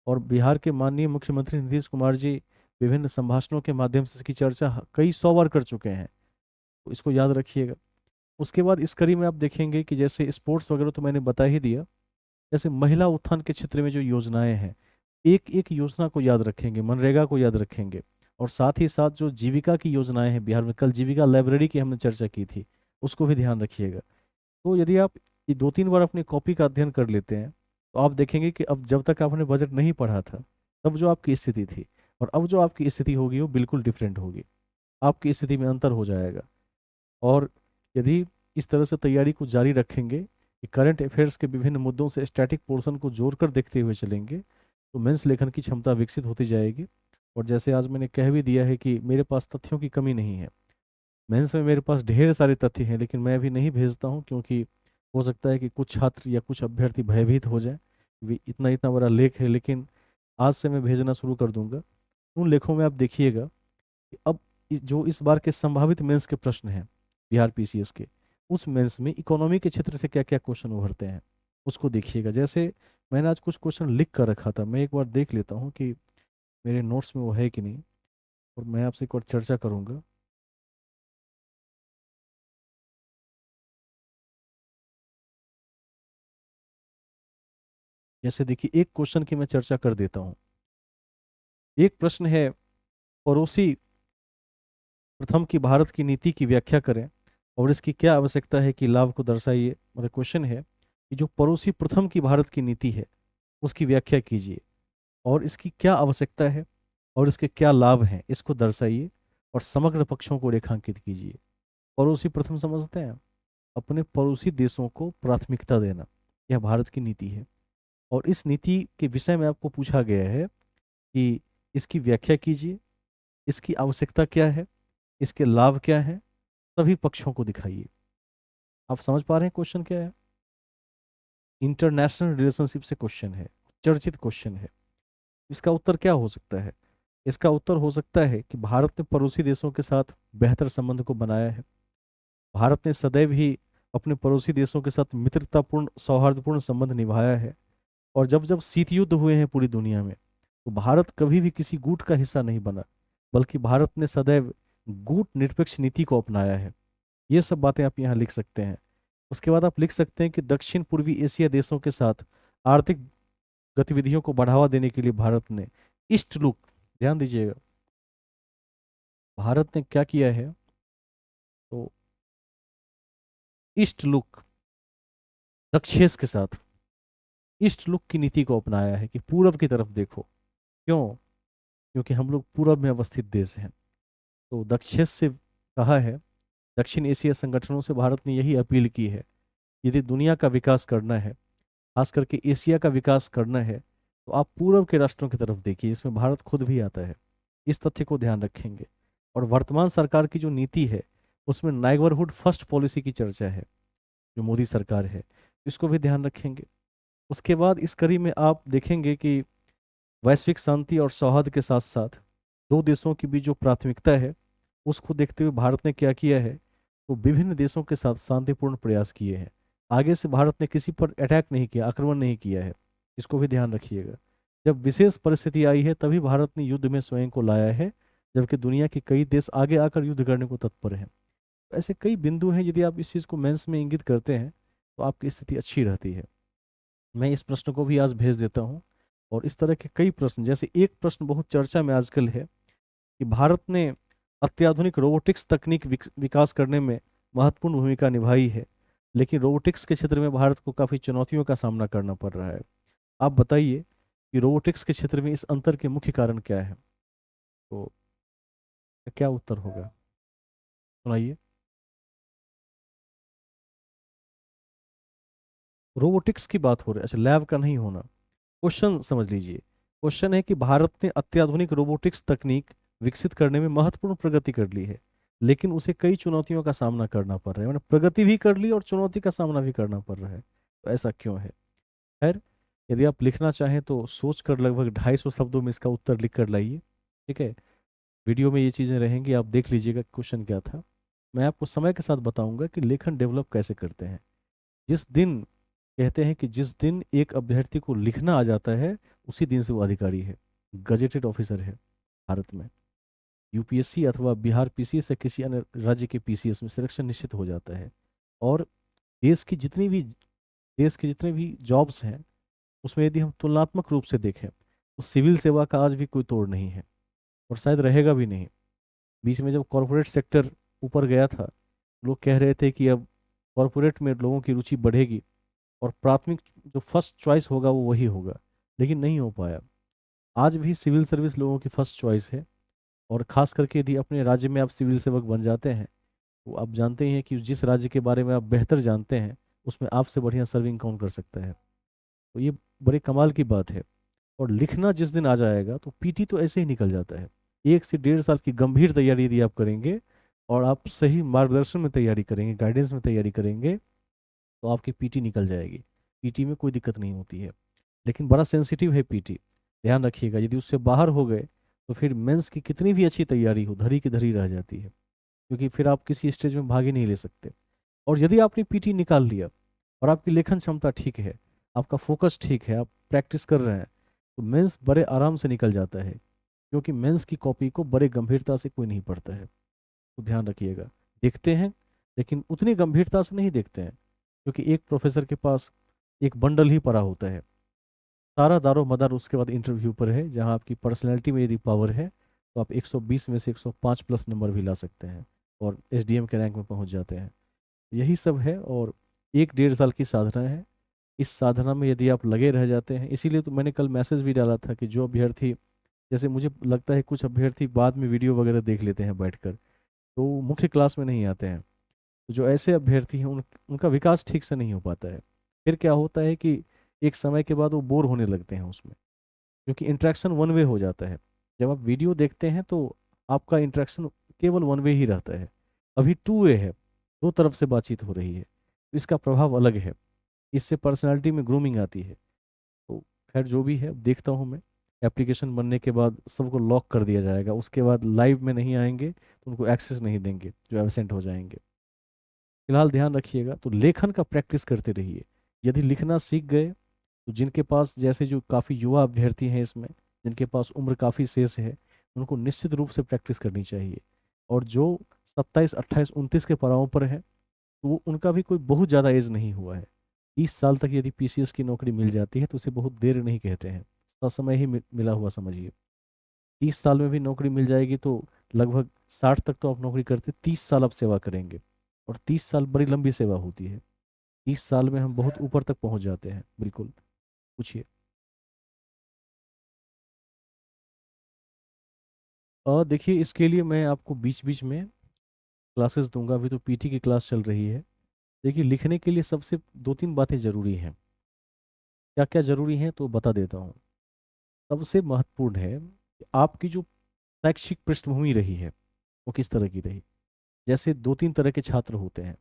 और बिहार के माननीय मुख्यमंत्री नीतीश कुमार जी विभिन्न संभाषणों के माध्यम से इसकी चर्चा कई 100 बार कर चुके हैं। तो इसको याद रखिएगा। उसके बाद इस कड़ी में आप देखेंगे कि जैसे स्पोर्ट्स वगैरह तो मैंने बता ही दिया, जैसे महिला उत्थान के क्षेत्र में जो योजनाएं हैं, एक एक योजना को याद रखेंगे, मनरेगा को याद रखेंगे। और साथ ही साथ जो जीविका की योजनाएं हैं बिहार में, कल जीविका लाइब्रेरी की हमने चर्चा की थी, उसको भी ध्यान रखिएगा। तो यदि आप ये 2-3 बार अपनी कॉपी का अध्ययन कर लेते हैं तो आप देखेंगे कि अब जब तक आपने बजट नहीं पढ़ा था तब जो आपकी स्थिति थी और अब जो आपकी स्थिति होगी वो बिल्कुल डिफरेंट होगी। आपकी स्थिति में अंतर हो जाएगा। और यदि इस तरह से तैयारी को जारी रखेंगे कि करंट अफेयर्स के विभिन्न मुद्दों से स्टैटिक पोर्शन को जोड़कर देखते हुए चलेंगे, तो मेंस लेखन की क्षमता विकसित होती जाएगी। और जैसे आज मैंने कह भी दिया है कि मेरे पास तथ्यों की कमी नहीं है, मेंस में मेरे पास ढेर सारे तथ्य हैं, लेकिन मैं अभी नहीं भेजता हूँ क्योंकि हो सकता है कि कुछ छात्र या कुछ अभ्यर्थी भयभीत हो जाए। इतना इतना बड़ा लेख है, लेकिन आज से मैं भेजना शुरू कर दूंगा। उन लेखों में आप देखिएगा कि अब जो इस बार के संभावित मेंस के प्रश्न हैं बिहार पीसीएस के, उस मेंस में इकोनॉमी के क्षेत्र से क्या क्या क्वेश्चन उभरते हैं उसको देखिएगा। जैसे मैंने आज कुछ क्वेश्चन लिख कर रखा था, मैं एक बार देख लेता हूँ कि मेरे नोट्स में वो है कि नहीं, और मैं आपसे एक बार चर्चा करूँगा। जैसे देखिए, एक क्वेश्चन की मैं चर्चा कर देता हूँ। एक प्रश्न है, पड़ोसी प्रथम की भारत की नीति की व्याख्या करें और इसकी क्या आवश्यकता है कि लाभ को दर्शाइए। मतलब क्वेश्चन है कि जो पड़ोसी प्रथम की भारत की नीति है उसकी व्याख्या कीजिए और इसकी क्या आवश्यकता है और इसके क्या लाभ हैं, इसको दर्शाइए और समग्र पक्षों को रेखांकित कीजिए। पड़ोसी प्रथम समझते हैं, अपने पड़ोसी देशों को प्राथमिकता देना, यह भारत की नीति है। और इस नीति के विषय में आपको पूछा गया है कि इसकी व्याख्या कीजिए, इसकी आवश्यकता क्या है, इसके लाभ क्या हैं, सभी पक्षों को दिखाइए। आप समझ पा रहे हैं क्वेश्चन क्या है? इंटरनेशनल रिलेशनशिप से क्वेश्चन है, चर्चित क्वेश्चन है। इसका उत्तर क्या हो सकता है? इसका उत्तर हो सकता है कि भारत ने पड़ोसी देशों के साथ बेहतर संबंध को बनाया है। भारत ने सदैव ही अपने पड़ोसी देशों के साथ मित्रतापूर्ण सौहार्दपूर्ण संबंध निभाया है। और जब जब शीत युद्ध हुए हैं पूरी दुनिया में, तो भारत कभी भी किसी गुट का हिस्सा नहीं बना, बल्कि भारत ने सदैव गुट निरपेक्ष नीति को अपनाया है। ये सब बातें आप यहाँ लिख सकते हैं। उसके बाद आप लिख सकते हैं कि दक्षिण पूर्वी एशिया देशों के साथ आर्थिक गतिविधियों को बढ़ावा देने के लिए भारत ने ईस्ट लुक, ध्यान दीजिएगा, भारत ने क्या किया है, तो ईस्ट लुक, दक्षेस के साथ ईस्ट लुक की नीति को अपनाया है कि पूरब की तरफ देखो। क्यों? क्योंकि हम लोग पूरब में अवस्थित देश हैं। तो दक्षेस से कहा है, दक्षिण एशिया संगठनों से भारत ने यही अपील की है, यदि दुनिया का विकास करना है, खास करके एशिया का विकास करना है, तो आप पूरब के राष्ट्रों की तरफ देखिए, इसमें भारत खुद भी आता है। इस तथ्य को ध्यान रखेंगे। और वर्तमान सरकार की जो नीति है उसमें नाइबरहुड फर्स्ट पॉलिसी की चर्चा है, जो मोदी सरकार है, इसको भी ध्यान रखेंगे। उसके बाद इस कड़ी में आप देखेंगे कि वैश्विक शांति और सौहार्द के साथ साथ दो देशों की भी जो प्राथमिकता है उसको देखते हुए भारत ने क्या किया है, तो विभिन्न देशों के साथ शांतिपूर्ण प्रयास किए हैं। आगे से भारत ने किसी पर अटैक नहीं किया, आक्रमण नहीं किया है, इसको भी ध्यान रखिएगा। जब विशेष परिस्थिति आई है तभी भारत ने युद्ध में स्वयं को लाया है, जबकि दुनिया के कई देश आगे आकर युद्ध करने को तत्पर हैं। तो ऐसे कई बिंदु हैं, यदि आप इस चीज़ को मेंस में इंगित करते हैं तो आपकी स्थिति अच्छी रहती है। मैं इस प्रश्न को भी आज भेज देता हूँ। और इस तरह के कई प्रश्न, जैसे एक प्रश्न बहुत चर्चा में आजकल है कि भारत ने अत्याधुनिक रोबोटिक्स तकनीक विकास करने में महत्वपूर्ण भूमिका निभाई है, लेकिन रोबोटिक्स के क्षेत्र में भारत को काफ़ी चुनौतियों का सामना करना पड़ रहा है। आप बताइए कि रोबोटिक्स के क्षेत्र में इस अंतर के मुख्य कारण क्या है? तो क्या उत्तर होगा, सुनाइए। रोबोटिक्स की बात हो रही है, अच्छा, लैब का नहीं होना। क्वेश्चन समझ लीजिए। क्वेश्चन है कि भारत ने अत्याधुनिक रोबोटिक्स तकनीक विकसित करने में महत्वपूर्ण प्रगति कर ली है, लेकिन उसे कई चुनौतियों का सामना करना पड़ रहा है। मैंने प्रगति भी कर ली और चुनौती का सामना भी करना पड़ रहा है, तो ऐसा क्यों है? खैर, यदि आप लिखना चाहें तो सोच कर लगभग 250 शब्दों में इसका उत्तर लिख कर लाइए। ठीक है, वीडियो में ये चीज़ें रहेंगी, आप देख लीजिएगा क्वेश्चन क्या था। मैं आपको समय के साथ बताऊंगा कि लेखन डेवलप कैसे करते हैं। जिस दिन, कहते हैं कि जिस दिन एक अभ्यर्थी को लिखना आ जाता है, उसी दिन से वो अधिकारी है, गजेटेड ऑफिसर है भारत में। यूपीएससी अथवा बिहार पीसीएस या किसी अन्य राज्य के पीसीएस में सिलेक्शन निश्चित हो जाता है। और देश की जितनी भी देश के जितने भी जॉब्स हैं उसमें यदि हम तुलनात्मक रूप से देखें तो सिविल सेवा का आज भी कोई तोड़ नहीं है, और शायद रहेगा भी नहीं। बीच में जब कॉरपोरेट सेक्टर ऊपर गया था, लोग कह रहे थे कि अब कॉरपोरेट में लोगों की रुचि बढ़ेगी और प्राथमिक जो फर्स्ट चॉइस होगा वो वही होगा, लेकिन नहीं हो पाया। आज भी सिविल सर्विस लोगों की फर्स्ट चॉइस है। और ख़ास करके यदि अपने राज्य में आप सिविल सेवक बन जाते हैं तो आप जानते ही हैं कि जिस राज्य के बारे में आप बेहतर जानते हैं उसमें आपसे बढ़िया सर्विंग कौन कर सकता है। तो ये बड़े कमाल की बात है। और लिखना जिस दिन आ जाएगा तो पीटी तो ऐसे ही निकल जाता है। 1 से 1.5 साल की गंभीर तैयारी यदि आप करेंगे और आप सही मार्गदर्शन में तैयारी करेंगे, गाइडेंस में तैयारी करेंगे, तो आपकी पीटी निकल जाएगी। पीटी में कोई दिक्कत नहीं होती है, लेकिन बड़ा सेंसिटिव है पीटी, ध्यान रखिएगा। यदि उससे बाहर हो गए तो फिर मेंस की कितनी भी अच्छी तैयारी हो, धरी की धरी रह जाती है, क्योंकि फिर आप किसी स्टेज में भाग ही नहीं ले सकते। और यदि आपने पीटी निकाल लिया और आपकी लेखन क्षमता ठीक है, आपका फोकस ठीक है, आप प्रैक्टिस कर रहे हैं, तो मेंस बड़े आराम से निकल जाता है, क्योंकि मेंस की कॉपी को बड़े गंभीरता से कोई नहीं पढ़ता है। तो ध्यान रखिएगा, देखते हैं लेकिन उतनी गंभीरता से नहीं देखते हैं, क्योंकि एक प्रोफेसर के पास एक बंडल ही पड़ा होता है, सारा दारो मदार उसके बाद इंटरव्यू पर है, जहां आपकी पर्सनैलिटी में यदि पावर है तो आप 120 में से 105 प्लस नंबर भी ला सकते हैं और एसडीएम के रैंक में पहुंच जाते हैं। यही सब है, और 1 डेढ़ साल की साधना है। इस साधना में यदि आप लगे रह जाते हैं, इसीलिए तो मैंने कल मैसेज भी डाला था कि जो अभ्यर्थी, जैसे मुझे लगता है कुछ अभ्यर्थी बाद में वीडियो वगैरह देख लेते हैं बैठकर, तो वो मुख्य क्लास में नहीं आते हैं, तो जो ऐसे अभ्यर्थी हैं उनका विकास ठीक से नहीं हो पाता है। फिर क्या होता है कि एक समय के बाद वो बोर होने लगते हैं उसमें, क्योंकि इंटरेक्शन वन वे हो जाता है। जब आप वीडियो देखते हैं तो आपका इंटरेक्शन केवल वन वे ही रहता है, अभी टू वे है, दो तरफ से बातचीत हो रही है, तो इसका प्रभाव अलग है, इससे पर्सनालिटी में ग्रूमिंग आती है। तो खैर जो भी है, देखता हूँ मैं, एप्लीकेशन बनने के बाद सबको लॉक कर दिया जाएगा, उसके बाद लाइव में नहीं आएंगे तो उनको एक्सेस नहीं देंगे जो एबसेंट हो जाएंगे। फिलहाल ध्यान रखिएगा, तो लेखन का प्रैक्टिस करते रहिए। यदि लिखना सीख गए तो जिनके पास, जैसे जो काफ़ी युवा अभ्यर्थी हैं इसमें, जिनके पास उम्र काफ़ी शेष है, उनको निश्चित रूप से प्रैक्टिस करनी चाहिए। और जो 27 28 29 के पड़ाव पर है, तो वो उनका भी कोई बहुत ज़्यादा एज नहीं हुआ है। 30 साल तक यदि पीसीएस की नौकरी मिल जाती है तो उसे बहुत देर नहीं कहते हैं, समय ही मिला हुआ समझिए। 30 साल में भी नौकरी मिल जाएगी तो लगभग 60 तक तो आप नौकरी करते, 30 साल आप सेवा करेंगे, और 30 साल बड़ी लंबी सेवा होती है। 30 साल में हम बहुत ऊपर तक पहुंच जाते हैं। बिल्कुल, पूछिए। और देखिए, इसके लिए मैं आपको बीच बीच में क्लासेस दूंगा, अभी तो पीटी की क्लास चल रही है। देखिए, लिखने के लिए सबसे 2 3 बातें ज़रूरी हैं। क्या क्या ज़रूरी हैं तो बता देता हूँ। सबसे महत्वपूर्ण है कि आपकी जो शैक्षिक पृष्ठभूमि रही है वो किस तरह की रही। जैसे 2 3 तरह के छात्र होते हैं।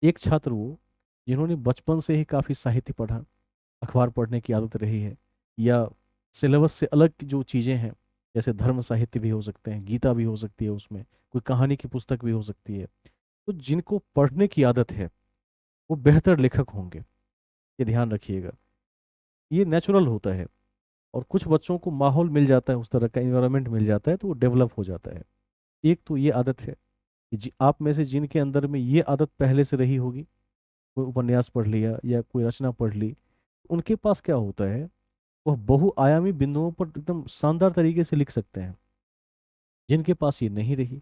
एक छात्र वो जिन्होंने बचपन से ही काफ़ी साहित्य पढ़ा, अखबार पढ़ने की आदत रही है, या सिलेबस से अलग की जो चीज़ें हैं, जैसे धर्म साहित्य भी हो सकते हैं, गीता भी हो सकती है, उसमें कोई कहानी की पुस्तक भी हो सकती है, तो जिनको पढ़ने की आदत है वो बेहतर लेखक होंगे। ये ध्यान रखिएगा, ये नेचुरल होता है। और कुछ बच्चों को माहौल मिल जाता है, उस तरह का इन्वायरमेंट मिल जाता है तो वो डेवलप हो जाता है। एक तो ये आदत है कि आप में से जिनके अंदर में ये आदत पहले से रही होगी, कोई उपन्यास पढ़ लिया या कोई रचना पढ़ ली, उनके पास क्या होता है, वह बहुआयामी बिंदुओं पर एकदम शानदार तरीके से लिख सकते हैं। जिनके पास ये नहीं रही,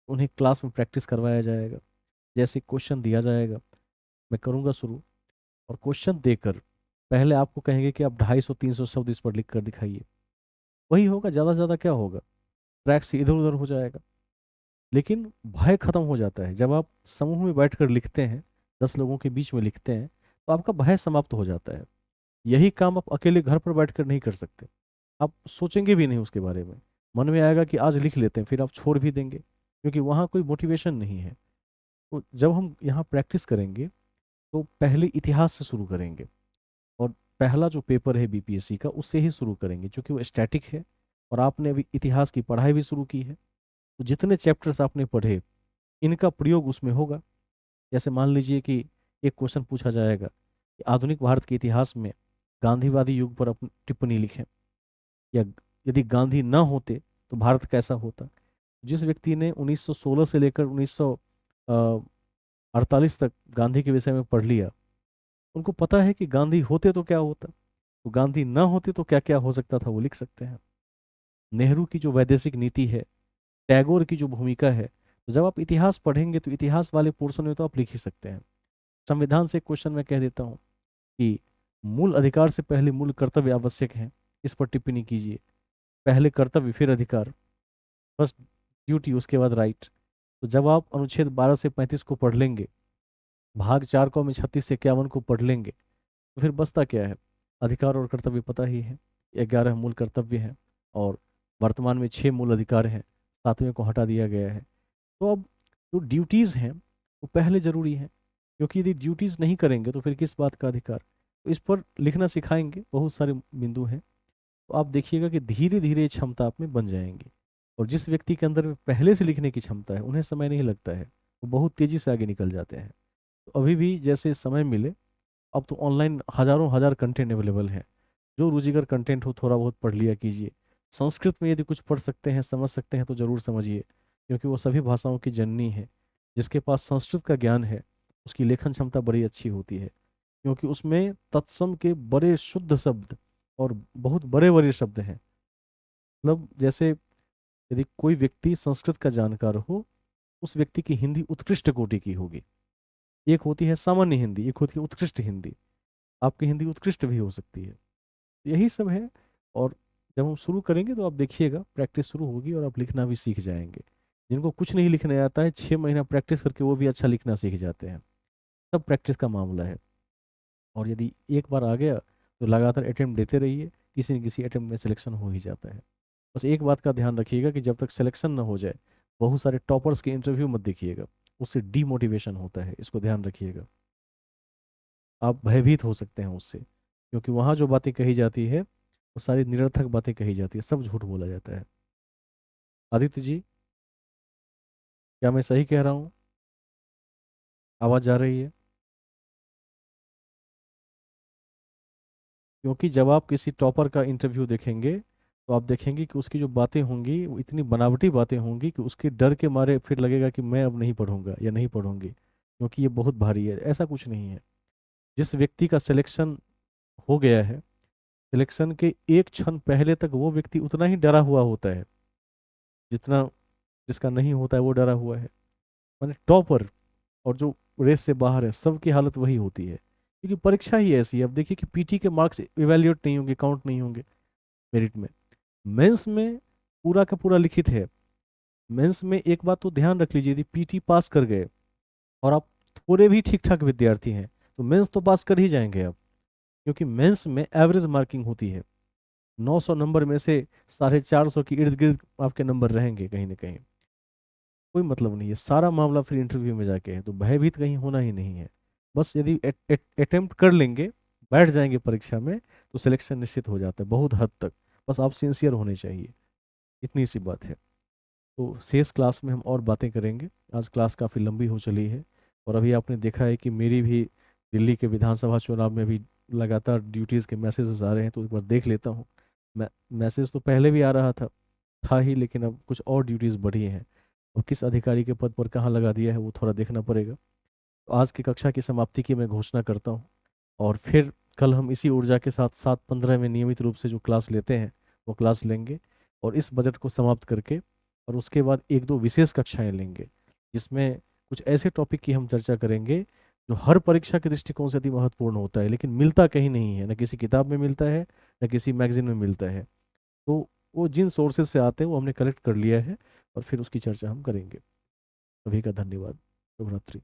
उन्हें क्लास में प्रैक्टिस करवाया जाएगा। जैसे क्वेश्चन दिया जाएगा, मैं करूँगा शुरू, और क्वेश्चन देकर पहले आपको कहेंगे कि आप 250 300 शब्द इस पर लिख कर दिखाइए। वही होगा, ज़्यादा से ज़्यादा क्या होगा, ट्रैक से इधर उधर हो जाएगा। लेकिन भय खत्म हो जाता है जब आप समूह में बैठकर लिखते हैं, 10 लोगों के बीच में लिखते हैं, तो आपका भय समाप्त हो जाता है। यही काम आप अकेले घर पर बैठकर नहीं कर सकते। आप सोचेंगे भी नहीं उसके बारे में, मन में आएगा कि आज लिख लेते हैं, फिर आप छोड़ भी देंगे, क्योंकि वहाँ कोई मोटिवेशन नहीं है। तो जब हम यहाँ प्रैक्टिस करेंगे तो पहले इतिहास से शुरू करेंगे, और पहला जो पेपर है बीपीएससी का उससे ही शुरू करेंगे, क्योंकि वो स्टैटिक है, और आपने अभी इतिहास की पढ़ाई भी शुरू की है, तो जितने चैप्टर्स आपने पढ़े इनका प्रयोग उसमें होगा। जैसे मान लीजिए कि एक क्वेश्चन पूछा जाएगा कि आधुनिक भारत के इतिहास में गांधीवादी युग पर अपनी टिप्पणी लिखें, या यदि गांधी न होते तो भारत कैसा होता। जिस व्यक्ति ने 1916 से लेकर 1948 तक गांधी के विषय में पढ़ लिया, उनको पता है कि गांधी होते तो क्या होता, तो गांधी न होते तो क्या क्या हो सकता था, वो लिख सकते हैं। नेहरू की जो वैदेशिक नीति है, टैगोर की जो भूमिका है, तो जब आप इतिहास पढ़ेंगे तो इतिहास वाले पोर्शन में तो आप लिख ही सकते हैं। संविधान से एक क्वेश्चन मैं कह देता हूँ कि मूल अधिकार से पहले मूल कर्तव्य आवश्यक है, इस पर टिप्पणी कीजिए। पहले कर्तव्य फिर अधिकार, फर्स्ट ड्यूटी उसके बाद राइट। तो जब आप अनुच्छेद 12 से 35 को पढ़ लेंगे, भाग 4 को में 36 से 51 को पढ़ लेंगे, तो फिर बचता क्या है, अधिकार और कर्तव्य पता ही है। 11 मूल कर्तव्य हैं, और वर्तमान में 6 मूल अधिकार हैं, 7वें को हटा दिया गया है। तो अब जो ड्यूटीज़ हैं वो पहले ज़रूरी हैं, क्योंकि यदि ड्यूटीज़ नहीं करेंगे तो फिर किस बात का अधिकार। तो इस पर लिखना सिखाएंगे, बहुत सारे बिंदु हैं। तो आप देखिएगा कि धीरे धीरे ये क्षमता आप में बन जाएंगी। और जिस व्यक्ति के अंदर में पहले से लिखने की क्षमता है उन्हें समय नहीं लगता है, वो बहुत तेजी से आगे निकल जाते हैं। तो अभी भी जैसे समय मिले, अब तो ऑनलाइन हजारों हजार कंटेंट अवेलेबल हैं। जो रुचिकर कंटेंट हो थोड़ा बहुत पढ़ लिया कीजिए। संस्कृत में यदि कुछ पढ़ सकते हैं, समझ सकते हैं तो ज़रूर समझिए, क्योंकि वो सभी भाषाओं की जननी है। जिसके पास संस्कृत का ज्ञान है उसकी लेखन क्षमता बड़ी अच्छी होती है, क्योंकि उसमें तत्सम के बड़े शुद्ध शब्द और बहुत बड़े बड़े शब्द हैं। मतलब जैसे यदि कोई व्यक्ति संस्कृत का जानकार हो, उस व्यक्ति की हिंदी उत्कृष्ट कोटि की होगी। एक होती है सामान्य हिंदी, एक होती है उत्कृष्ट हिंदी। आपकी हिंदी उत्कृष्ट भी हो सकती है। यही सब है। और जब हम शुरू करेंगे तो आप देखिएगा प्रैक्टिस शुरू होगी और आप लिखना भी सीख जाएंगे। जिनको कुछ नहीं लिखने आता है 6 महीना प्रैक्टिस करके वो भी अच्छा लिखना सीख जाते हैं। सब प्रैक्टिस का मामला है। और यदि एक बार आ गया तो लगातार अटेम्प्ट देते रहिए, किसी न किसी अटेम्प्ट में सिलेक्शन हो ही जाता है। बस एक बात का ध्यान रखिएगा कि जब तक सिलेक्शन ना हो जाए बहुत सारे टॉपर्स के इंटरव्यू मत देखिएगा, उससे डीमोटिवेशन होता है, इसको ध्यान रखिएगा। आप भयभीत हो सकते हैं उससे, क्योंकि वहाँ जो बातें कही जाती है वो सारी निरर्थक बातें कही जाती है, सब झूठ बोला जाता है। आदित्य जी, क्या मैं सही कह रहा हूँ? आवाज़ जा रही है? क्योंकि जब आप किसी टॉपर का इंटरव्यू देखेंगे तो आप देखेंगे कि उसकी जो बातें होंगी वो इतनी बनावटी बातें होंगी कि उसके डर के मारे फिर लगेगा कि मैं अब नहीं पढ़ूंगा या नहीं पढ़ूंगी, क्योंकि ये बहुत भारी है। ऐसा कुछ नहीं है। जिस व्यक्ति का सिलेक्शन हो गया है, सिलेक्शन के एक क्षण पहले तक वो व्यक्ति उतना ही डरा हुआ होता है जितना जिसका नहीं होता है वो डरा हुआ है। माने टॉपर और जो रेस से बाहर है सबकी हालत वही होती है, क्योंकि परीक्षा ही ऐसी है। अब देखिए कि पीटी के मार्क्स इवेल्युएट नहीं होंगे, काउंट नहीं होंगे मेरिट में। मेंस में पूरा का पूरा लिखित है। मेंस में एक बात तो ध्यान रख लीजिए, यदि पीटी पास कर गए और आप थोड़े भी ठीक ठाक विद्यार्थी हैं तो मेंस तो पास कर ही जाएंगे आप, क्योंकि मेंस में एवरेज मार्किंग होती है। 900 नंबर में से 450 की इर्द गिर्द आपके नंबर रहेंगे कहीं ना कहीं। कोई मतलब नहीं है, सारा मामला फिर इंटरव्यू में जाके है, तो भयभीत कहीं होना ही नहीं है। बस यदि अटेम्प्ट कर लेंगे, बैठ जाएंगे परीक्षा में, तो सिलेक्शन निश्चित हो जाता है बहुत हद तक। बस आप सिंसियर होने चाहिए, इतनी सी बात है। तो शेष क्लास में हम और बातें करेंगे। आज क्लास काफ़ी लंबी हो चली है। और अभी आपने देखा है कि मेरी भी दिल्ली के विधानसभा चुनाव में भी लगातार ड्यूटीज़ के मैसेजेस आ रहे हैं, तो एक बार देख लेता हूँ। मैसेज तो पहले भी आ रहा था ही, लेकिन अब कुछ और ड्यूटीज़ बढ़ी हैं। और किस अधिकारी के पद पर कहाँ लगा दिया है वो थोड़ा देखना पड़ेगा। तो आज की कक्षा की समाप्ति की मैं घोषणा करता हूँ। और फिर कल हम इसी ऊर्जा के साथ 7:15 में नियमित रूप से जो क्लास लेते हैं वो क्लास लेंगे। और इस बजट को समाप्त करके और उसके बाद एक दो विशेष कक्षाएं लेंगे, जिसमें कुछ ऐसे टॉपिक की हम चर्चा करेंगे जो हर परीक्षा के दृष्टिकोण से अति महत्वपूर्ण होता है, लेकिन मिलता कहीं नहीं है, न किसी किताब में मिलता है न किसी मैगजीन में मिलता है। तो वो जिन सोर्सेज से आते हैं वो हमने कलेक्ट कर लिया है और फिर उसकी चर्चा हम करेंगे। सभी का धन्यवाद। शुभ रात्रि।